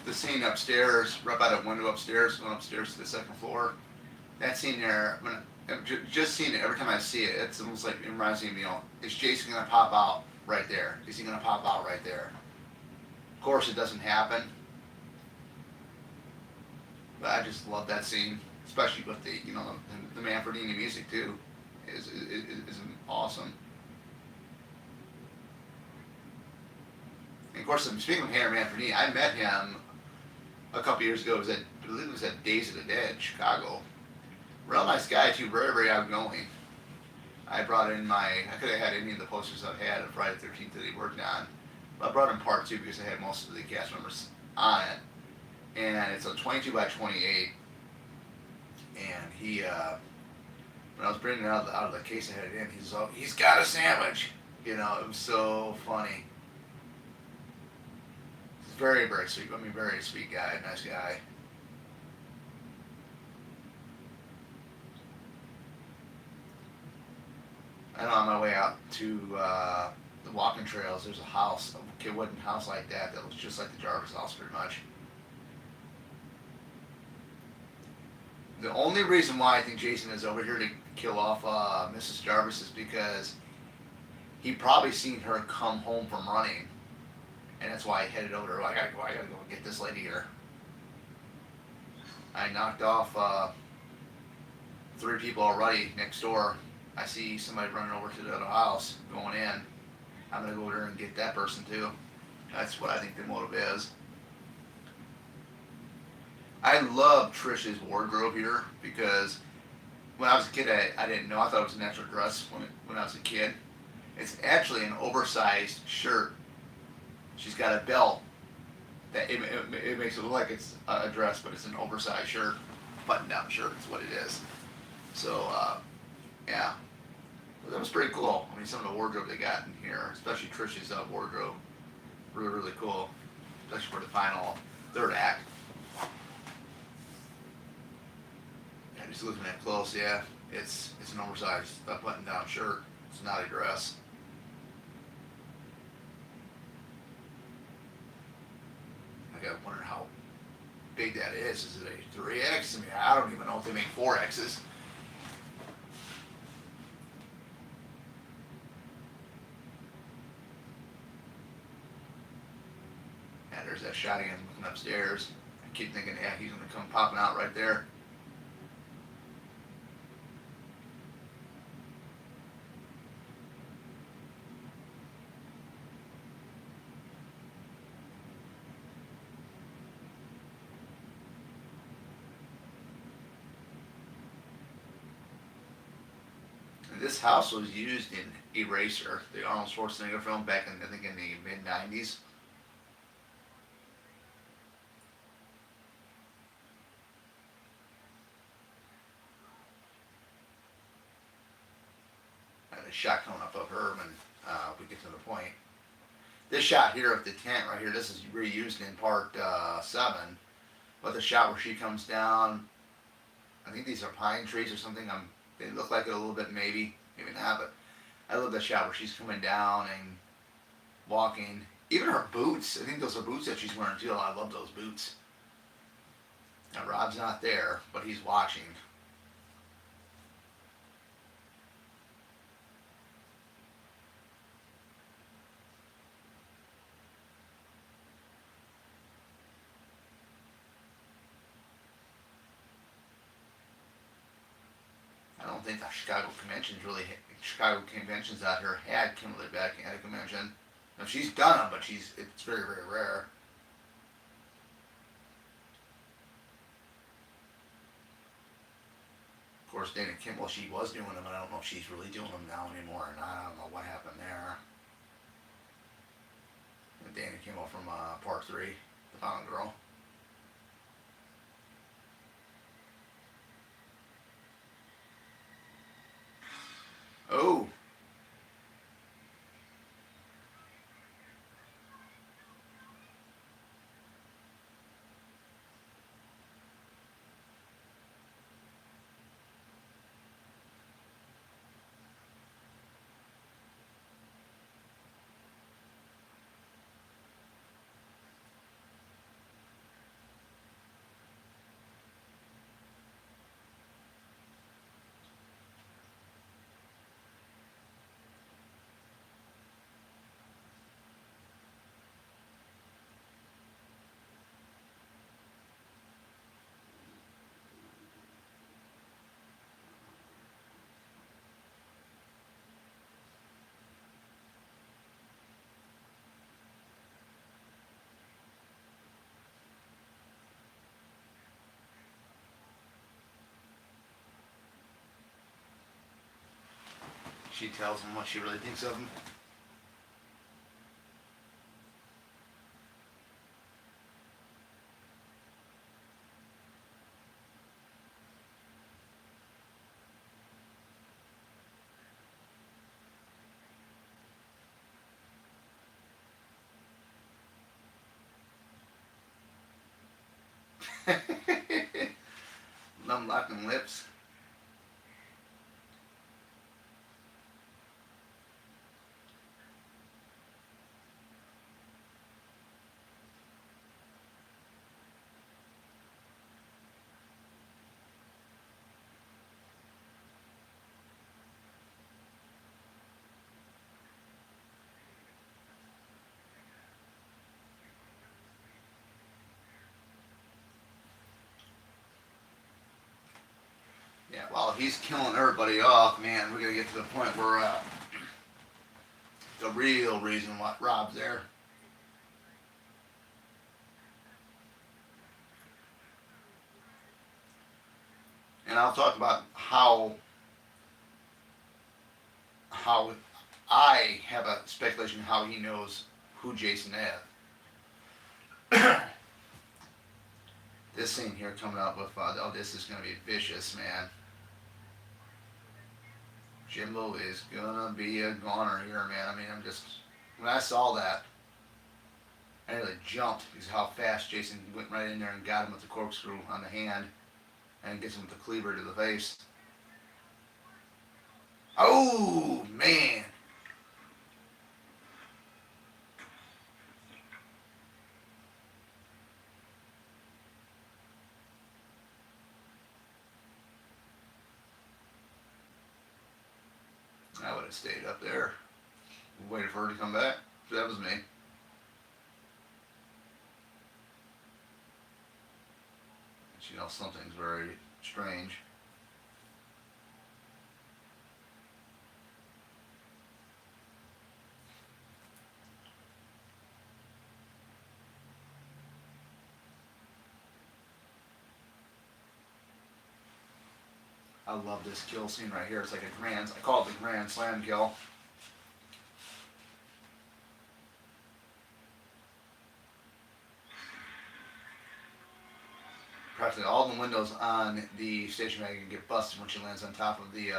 The scene upstairs, right by the window upstairs, going upstairs to the second floor. That scene there, when I've just seen it, every time I see it, it's almost like it reminds me of, is Jason going to pop out right there? Is he going to pop out right there? Of course, it doesn't happen. But I just love that scene, especially with the Manfredini music too, is awesome. And of course, speaking of Henry Manfredini, I met him a couple years ago. I believe it was at Days of the Dead, Chicago. Real nice guy too, very, very outgoing. I brought in I could have had any of the posters I've had of Friday the 13th that he worked on. But I brought in part two because I had most of the cast members on it. And it's a 22 by 28. And he, when I was bringing it out of the case I had it in, he's got a sandwich. It was so funny. He's very, very sweet. I mean, very sweet guy, nice guy. I know on my way out to the walking trails, there's a house, a wooden house like that that looks just like the Jarvis house pretty much. The only reason why I think Jason is over here to kill off Mrs. Jarvis is because he probably seen her come home from running, and that's why he headed over there. I gotta go get this lady here. I knocked off 3 people already next door. I see somebody running over to the other house going in. I'm gonna go over there and get that person too. That's what I think the motive is. I love Trish's wardrobe here because when I was a kid, I didn't know. I thought it was a natural dress when I was a kid. It's actually an oversized shirt. She's got a belt that it makes it look like it's a dress, but it's an oversized shirt, button-down shirt is what it is. So, yeah, but that was pretty cool. I mean, some of the wardrobe they got in here, especially Trish's wardrobe, really, really cool, especially for the final third act. Yeah, just looking at it close, yeah, it's an oversized button-down shirt. It's not a dress. I got wondering how big that is. Is it a 3X? I mean, I don't even know if they make 4Xs. Yeah, there's that shot again looking upstairs. I keep thinking, yeah, he's gonna come popping out right there. And this house was used in Eraser, the Arnold Schwarzenegger film back in, I think, in the mid '90s. And a shot coming up of her when we get to the point. This shot here of the tent right here, this is reused in part 7. But the shot where she comes down, I think these are pine trees or something. They look like it a little bit, maybe not. But I love the shot where she's coming down and walking. Even her boots, I think those are boots that she's wearing too. I love those boots. Now Rob's not there, but he's watching. I don't think the Chicago conventions out here had Kimberly Beck at a convention. Now she's done them, but it's very, very rare. Of course, Dana Kimball, she was doing them, but I don't know if she's really doing them now anymore or not. I don't know what happened there. And Dana Kimball from Part 3, The Final Girl. Oh, she tells him what she really thinks of him. Them locking lips. Yeah, while he's killing everybody off, man, we're gonna get to the point where the real reason why Rob's there. And I'll talk about how I have a speculation how he knows who Jason is. This scene here coming up with oh, this is gonna be vicious, man. Jimbo is gonna be a goner here, man. I mean, I'm just when I saw that, I nearly jumped because how fast Jason went right in there and got him with the corkscrew on the hand and gets him with the cleaver to the face. Oh man! I would have stayed up there, waited for her to come back. That was me. She knows something's very strange. I love this kill scene right here. It's like a grand, I call it the grand slam kill. Practically all the windows on the station wagon get busted when she lands on top of the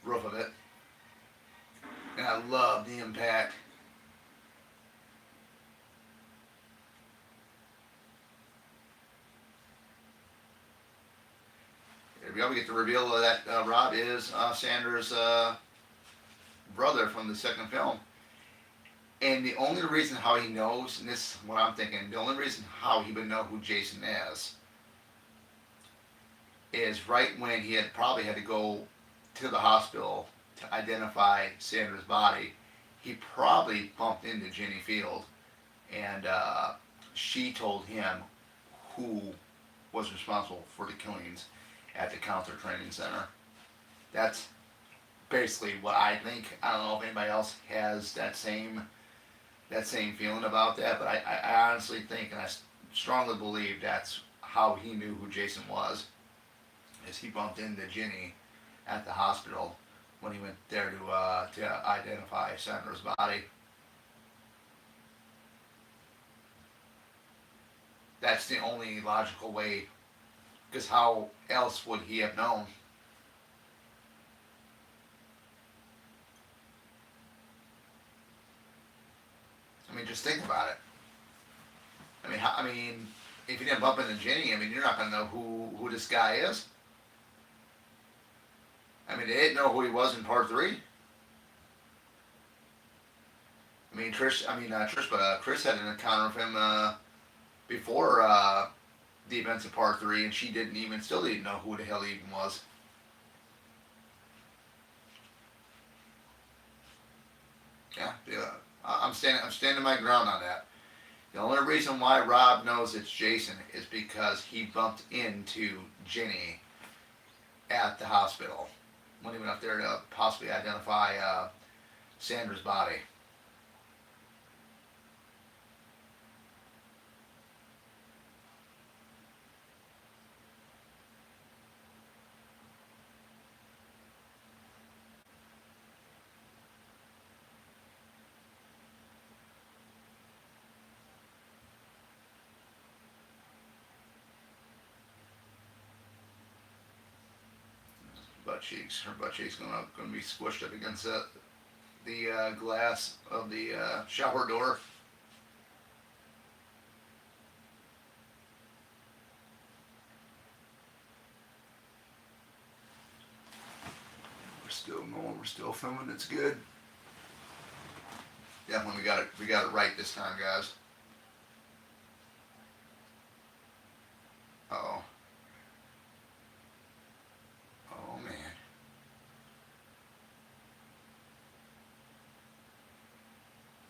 roof of it. And I love the impact. Here we go. We get the reveal that Rob is Sanders' brother from the second film. And the only reason how he knows, and this is what I'm thinking, the only reason how he would know who Jason is right when he had probably had to go to the hospital to identify Sanders' body. He probably bumped into Jenny Field, and she told him who was responsible for the killings at the counter training center. That's basically what I think. I don't know if anybody else has that same feeling about that, but I honestly think, and I strongly believe that's how he knew who Jason was, is he bumped into Jenny at the hospital when he went there to identify Sanders' body. That's the only logical way, because how else would he have known? I mean, just think about it. I mean, if you didn't bump into Jenny, I mean, you're not gonna know who this guy is. I mean, they didn't know who he was in part three. I mean, Chris had an encounter with him before the events of part three, and she still didn't know who the hell he even was. Yeah, yeah. I'm standing my ground on that. The only reason why Rob knows it's Jason is because he bumped into Jenny at the hospital when he went up there to possibly identify Sanders' body. Her butt cheeks gonna be squished up against the glass of the shower door. We're still going. We're still filming. It's good. Definitely, we got it right this time, guys. Uh oh. Oh man.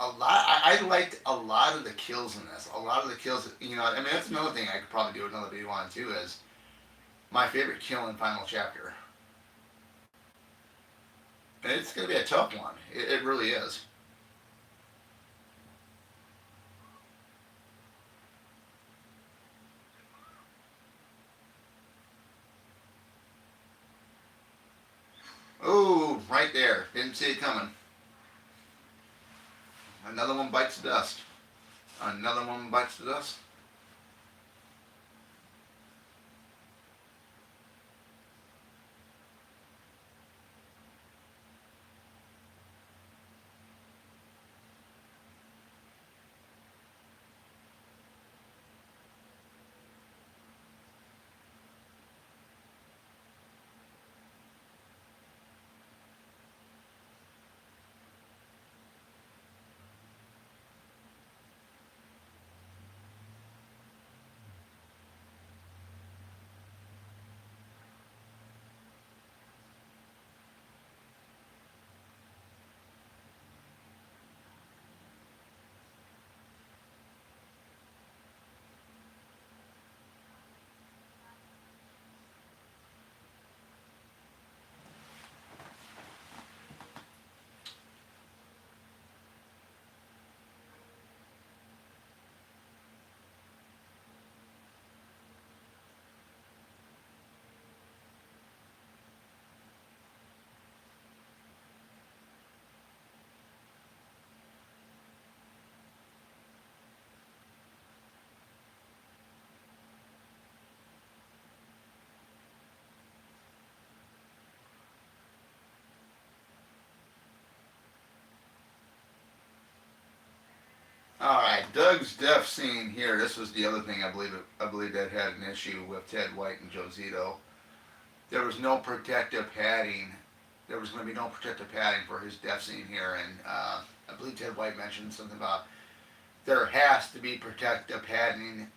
I liked a lot of the kills in this. A lot of the kills, I mean, that's another thing I could probably do another video on too. Is my favorite kill in Final Chapter. And it's going to be a tough one. It really is. Oh, right there. Didn't see it coming. Another one bites the dust. Another one bites the dust. All right, Doug's death scene here. This was the other thing I believe. I believe that had an issue with Ted White and Joe Zito. There was no protective padding. There was going to be no protective padding for his death scene here, and I believe Ted White mentioned something about there has to be protective padding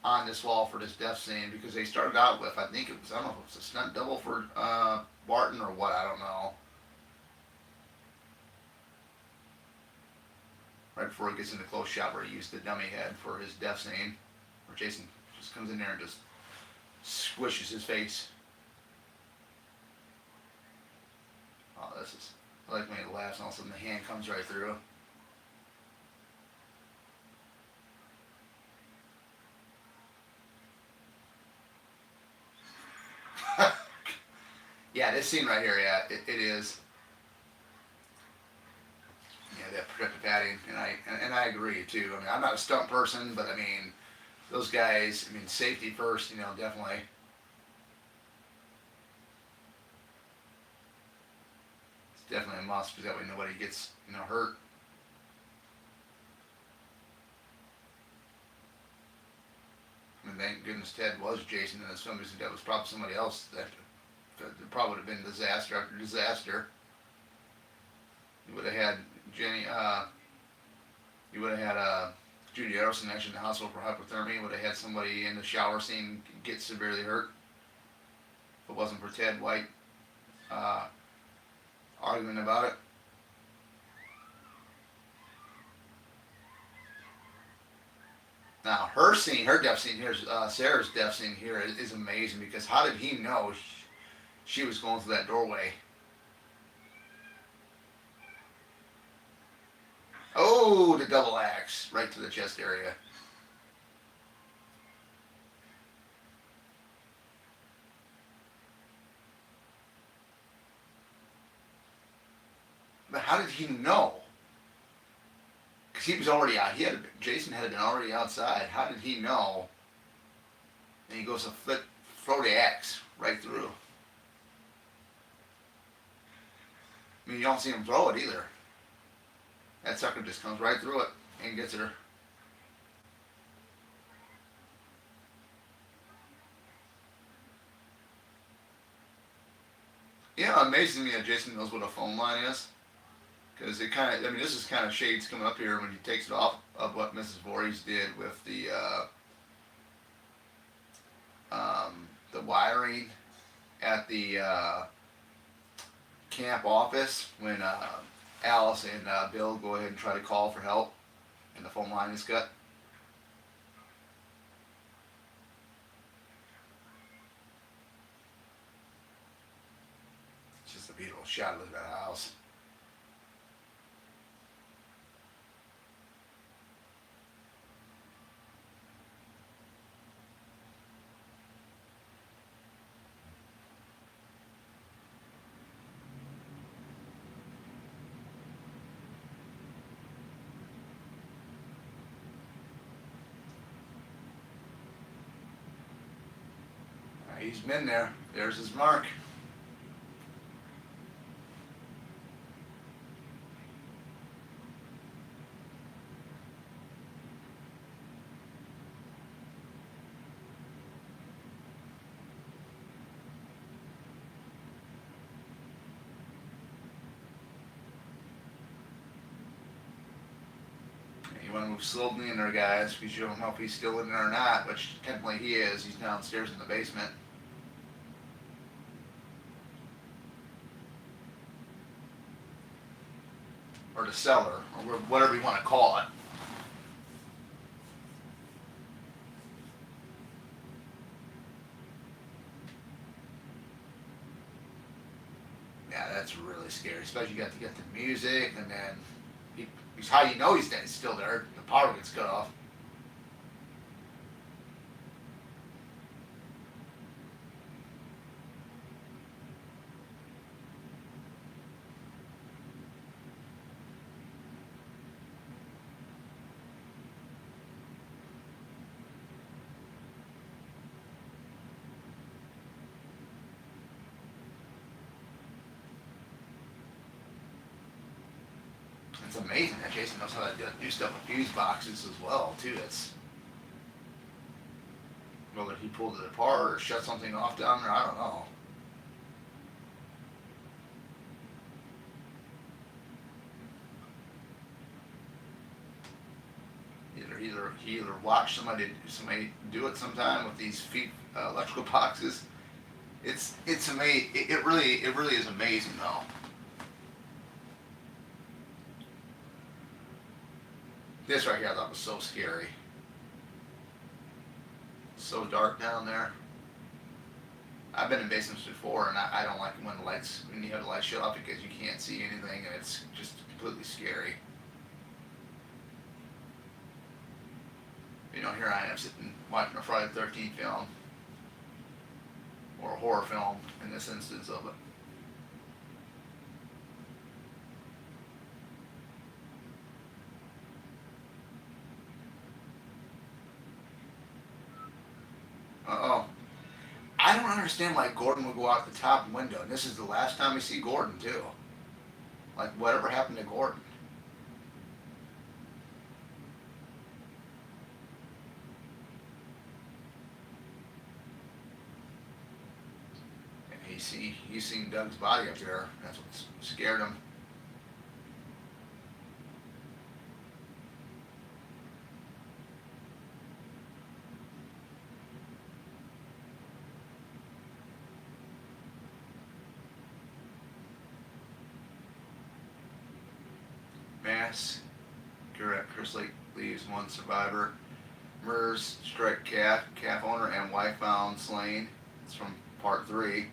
on this wall for this death scene because they started out with, I think it was, I don't know if it was a stunt double for Barton or what, I don't know. Right before he gets into close shot where he used the dummy head for his death scene, where Jason just comes in there and just squishes his face. Oh, this is, I like when he laughs and all of a sudden the hand comes right through. Yeah, this scene right here, yeah, it is. Yeah, that protective padding, and I agree too. I mean, I'm not a stunt person, but I mean, those guys. I mean, safety first. Definitely. It's definitely a must because that way nobody gets hurt. I mean, thank goodness Ted was Jason in this film because that was probably somebody else that probably would have been disaster after disaster. You would have had Jenny. You would have had Judy Erdelson actually in the hospital for hypothermia. You would have had somebody in the shower scene get severely hurt. If it wasn't for Ted White uh, arguing about it. Now her scene, her death scene here, Sarah's death scene here is amazing because how did he know she was going through that doorway? Oh, the double axe right to the chest area. But how did he know? Because he was already out. Jason had been already outside. How did he know? And he goes to throw the axe right through. I mean, you don't see him throw it either. That sucker just comes right through it and gets her. Yeah, amazing to me that Jason knows what a phone line is. Because it kind of, I mean, this is kind of shades coming up here when he takes it off of what Mrs. Voorhees did with the wiring at the camp office when Alice and Bill go ahead and try to call for help and the phone line is cut. It's just a beautiful shot of that house. he's been there. There's his mark. You want to move slowly in there, guys, because you don't know if he's still in there or not, which technically he is. He's downstairs in the basement. Or the cellar, or whatever you want to call it. Yeah, that's really scary, especially you got to get the music, and then he's how you know he's still there. The power gets cut off. It's amazing that Jason knows how to do stuff with fuse boxes as well, too. It's whether he pulled it apart or shut something off down there, I don't know. He either watched somebody do it sometime with these electrical boxes. It's amazing. It really is amazing though. This right here I thought was so scary. So dark down there. I've been in basements before, and I don't like it when you have the lights shut off because you can't see anything, and it's just completely scary. You know, here I am sitting watching a Friday the 13th film, or a horror film in this instance of it. Uh-oh. I don't understand why Gordon would go out the top window, and this is the last time we see Gordon, too. Like, whatever happened to Gordon? He's seen Doug's body up there. That's what scared him. Mass. Chris Lake leaves one survivor. Murders strike calf owner and wife found slain. It's from part 3.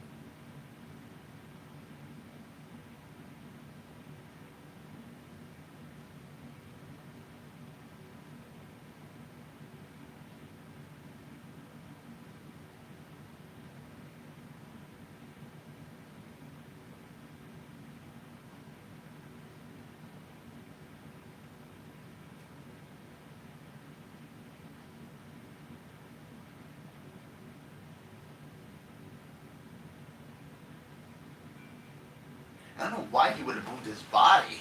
I don't know why he would have moved his body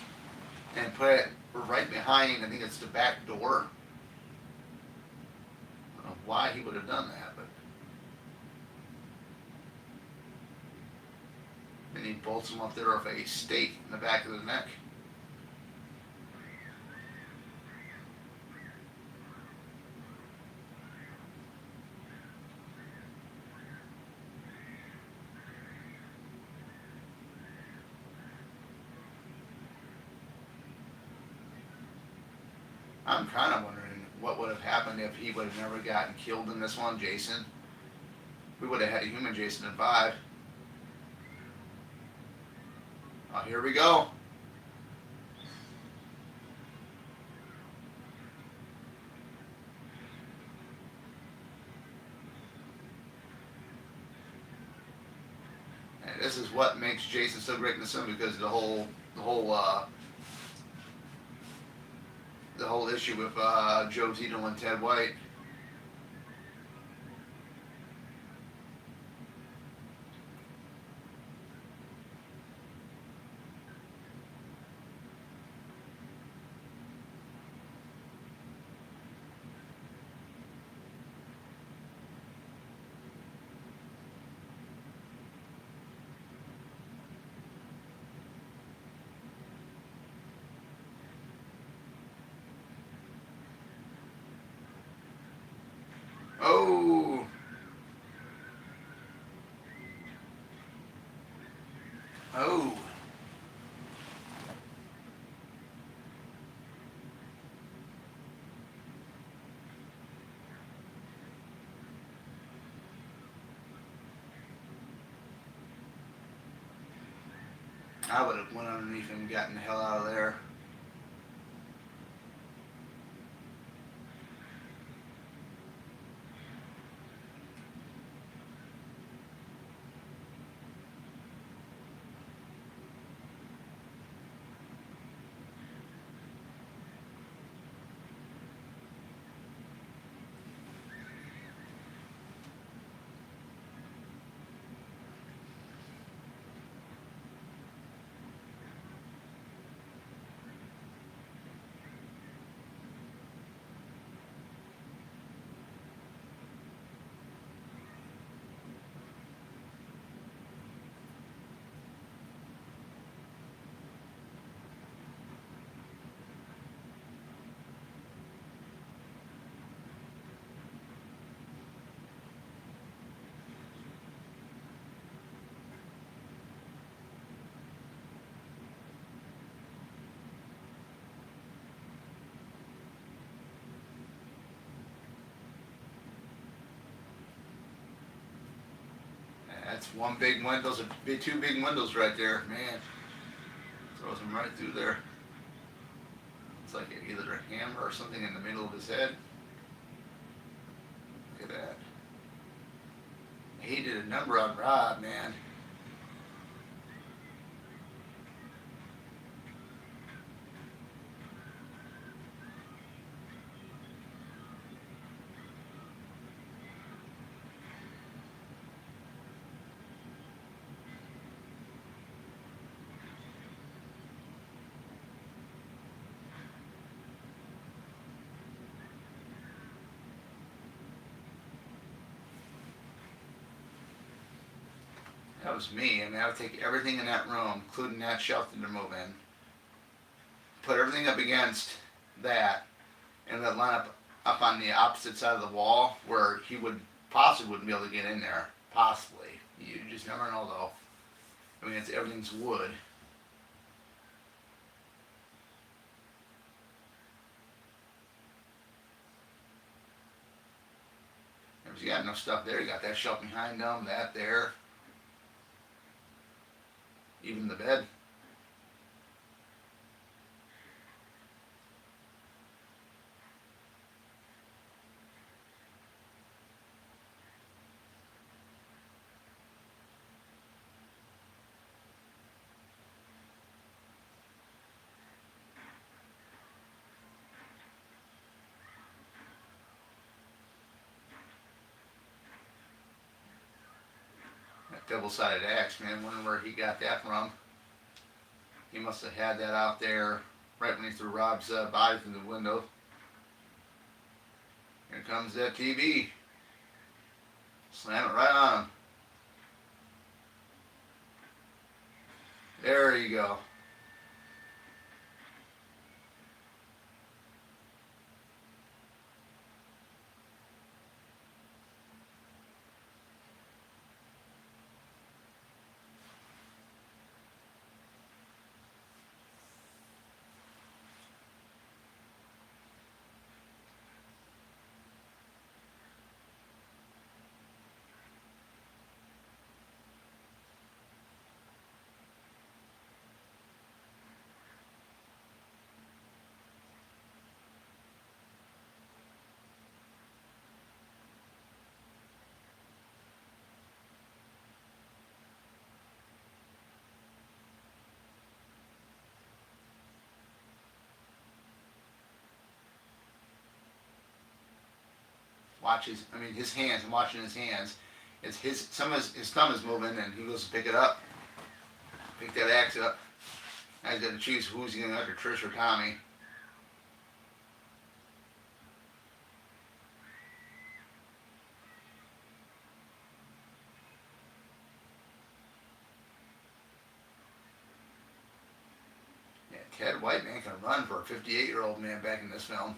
and put it right behind, I think it's the back door. I don't know why he would have done that, but. Then he bolts him up there with a stake in the back of the neck. I'm kind of wondering what would have happened if he would have never gotten killed in this one, Jason. We would have had a human Jason in 5. Oh, here we go. And this is what makes Jason so great in this film, because the whole issue with Joe Tito and Ted White. Oh, oh. I would have went underneath him and gotten the hell out of there. That's one big windows, two big windows right there, man. Throws him right through there. It's like either a hammer or something in the middle of his head. Look at that. He did a number on Rob, man. That was me. I mean, I would take everything in that room, including that shelf that they're moving, put everything up against that, and then line up on the opposite side of the wall where he would possibly wouldn't be able to get in there. Possibly. You just never know though. I mean, everything's wood. You got enough stuff there. You got that shelf behind them, that there, even the bed. That double-sided axe, man. Wonder where he got that from. He must have had that out there right when he threw Rob's body through the window. Here comes that TV. Slam it right on him. There you go. Watch his, I mean, his hands. I'm watching his hands. It's some of his thumb is moving, and he goes to pick it up. Pick that axe up. Now he's got to choose who's he going to after, Trish or Tommy. Yeah, Ted White, man, can run for a 58-year-old man back in this film.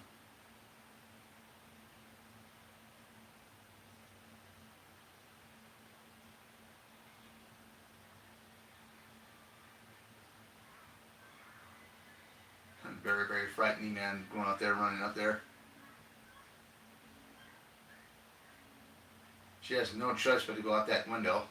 very, very frightening, man, going out there, running up there. She has no choice but to go out that window.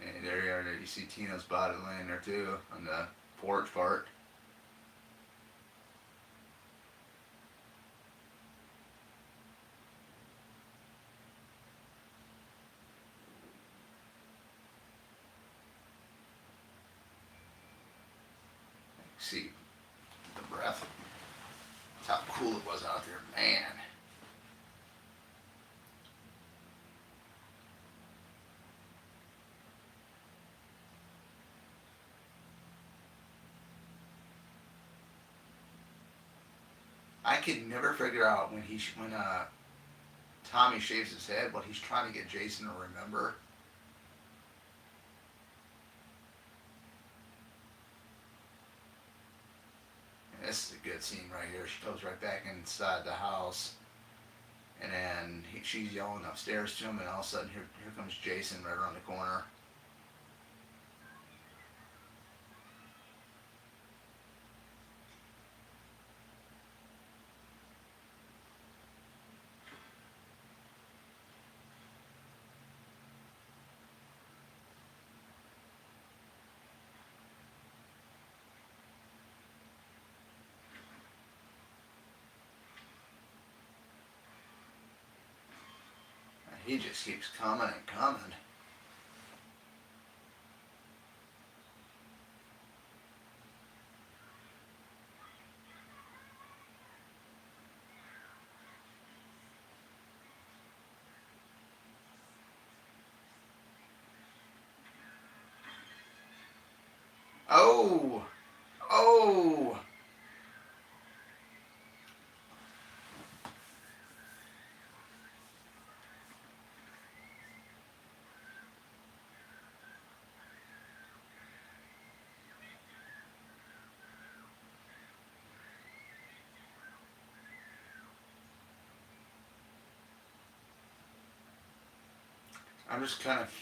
And there you are. There you see Tina's body laying there too on the porch part. See the breath. That's how cool it was out there, man. I could never figure out when Tommy shaves his head what he's trying to get Jason to remember. And this is a good scene right here. She goes right back inside the house, and then she's yelling upstairs to him, and all of a sudden here comes Jason right around the corner. And he just keeps coming and coming. Oh! Oh! I'm just kind of,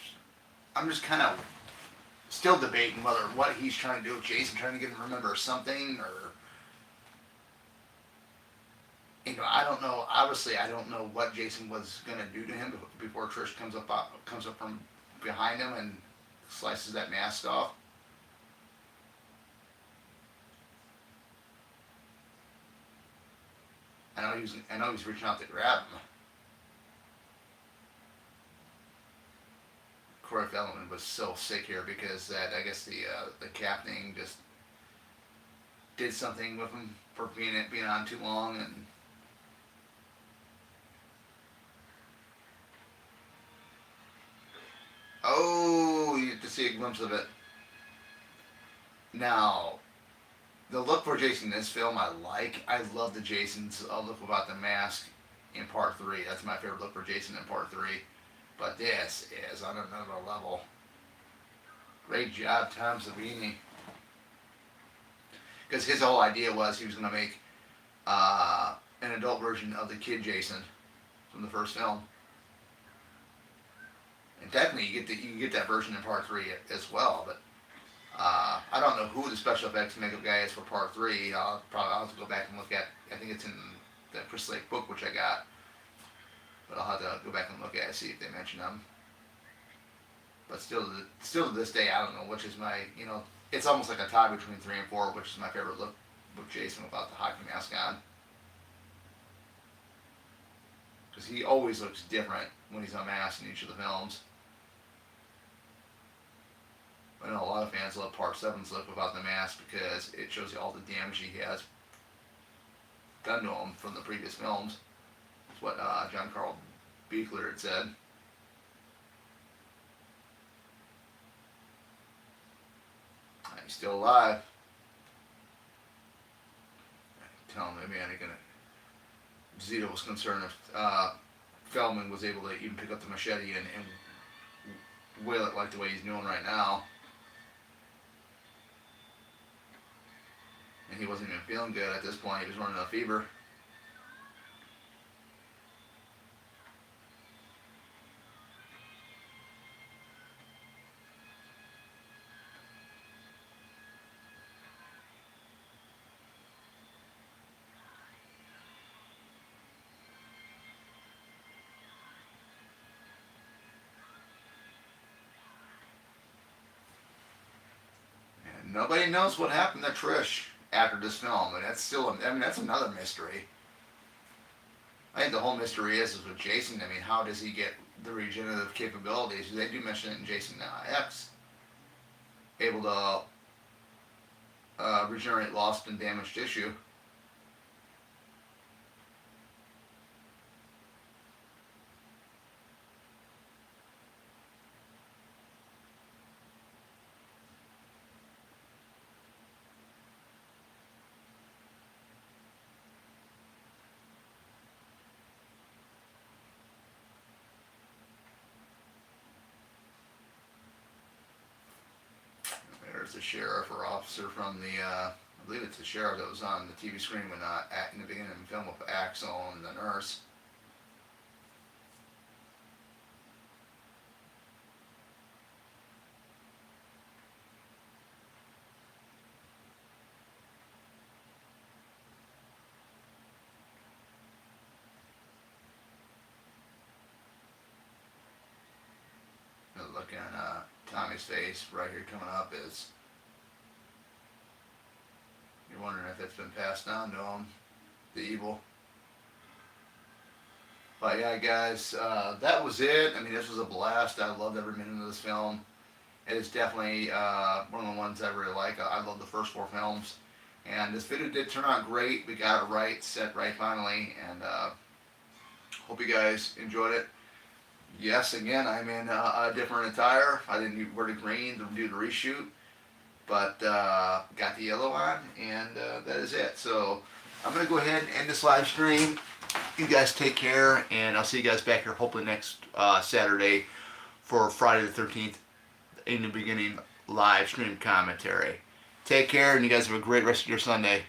I'm just kind of still debating whether what he's trying to do with Jason, trying to get him to remember something, or I don't know. Obviously, I don't know what Jason was gonna do to him before Trish comes up from behind him and slices that mask off. I know he's reaching out to grab him. Corey Feldman was so sick here because that I guess the captain just did something with him for being on too long, and oh, you get to see a glimpse of it. Now, the look for Jason in this film I like. I love the Jason's look about the mask in part three. That's my favorite look for Jason in part three. But this is on another level. Great job, Tom Savini. Because his whole idea was he was going to make an adult version of the kid Jason from the first film. And technically, you can get that version in part three as well. But I don't know who the special effects makeup guy is for part three. I'll have to go back and look at. I think it's in the Chris Lake book, which I got. But I'll have to go back and look at it, see if they mention them. But still to this day, I don't know which is my, it's almost like a tie between 3 and 4, which is my favorite look with Jason without the hockey mask on. Because he always looks different when he's unmasked in each of the films. I know a lot of fans love Part 7's look without the mask because it shows you all the damage he has done to him from the previous films. That's what John Carl Buechler had said. He's still alive. Tell him, man, Zito was concerned if Feldman was able to even pick up the machete and whale it like the way he's doing right now. And he wasn't even feeling good at this point. He was running a fever. Nobody knows what happened to Trish after this film, and that's still, I mean, that's another mystery. I think the whole mystery is with Jason. I mean, how does he get the regenerative capabilities? They do mention it in Jason X, able to regenerate lost and damaged tissue. There's the sheriff or officer from the, I believe it's the sheriff that was on the TV screen when in the beginning of the film with Axel and the nurse. The look on Tommy's face right here coming up is, you're wondering if it's been passed on to him, the evil. But yeah, guys, that was it. I mean, this was a blast. I loved every minute of this film. It is definitely one of the ones I really like. I love the first 4 films. And this video did turn out great. We got it right, set right finally. And hope you guys enjoyed it. Yes, again, I'm in a different attire. I didn't wear the green to do the reshoot. But got the yellow on. And that is it. So I'm going to go ahead and end this live stream. You guys take care. And I'll see you guys back here hopefully next Saturday for Friday the 13th. In the beginning live stream commentary. Take care, and you guys have a great rest of your Sunday.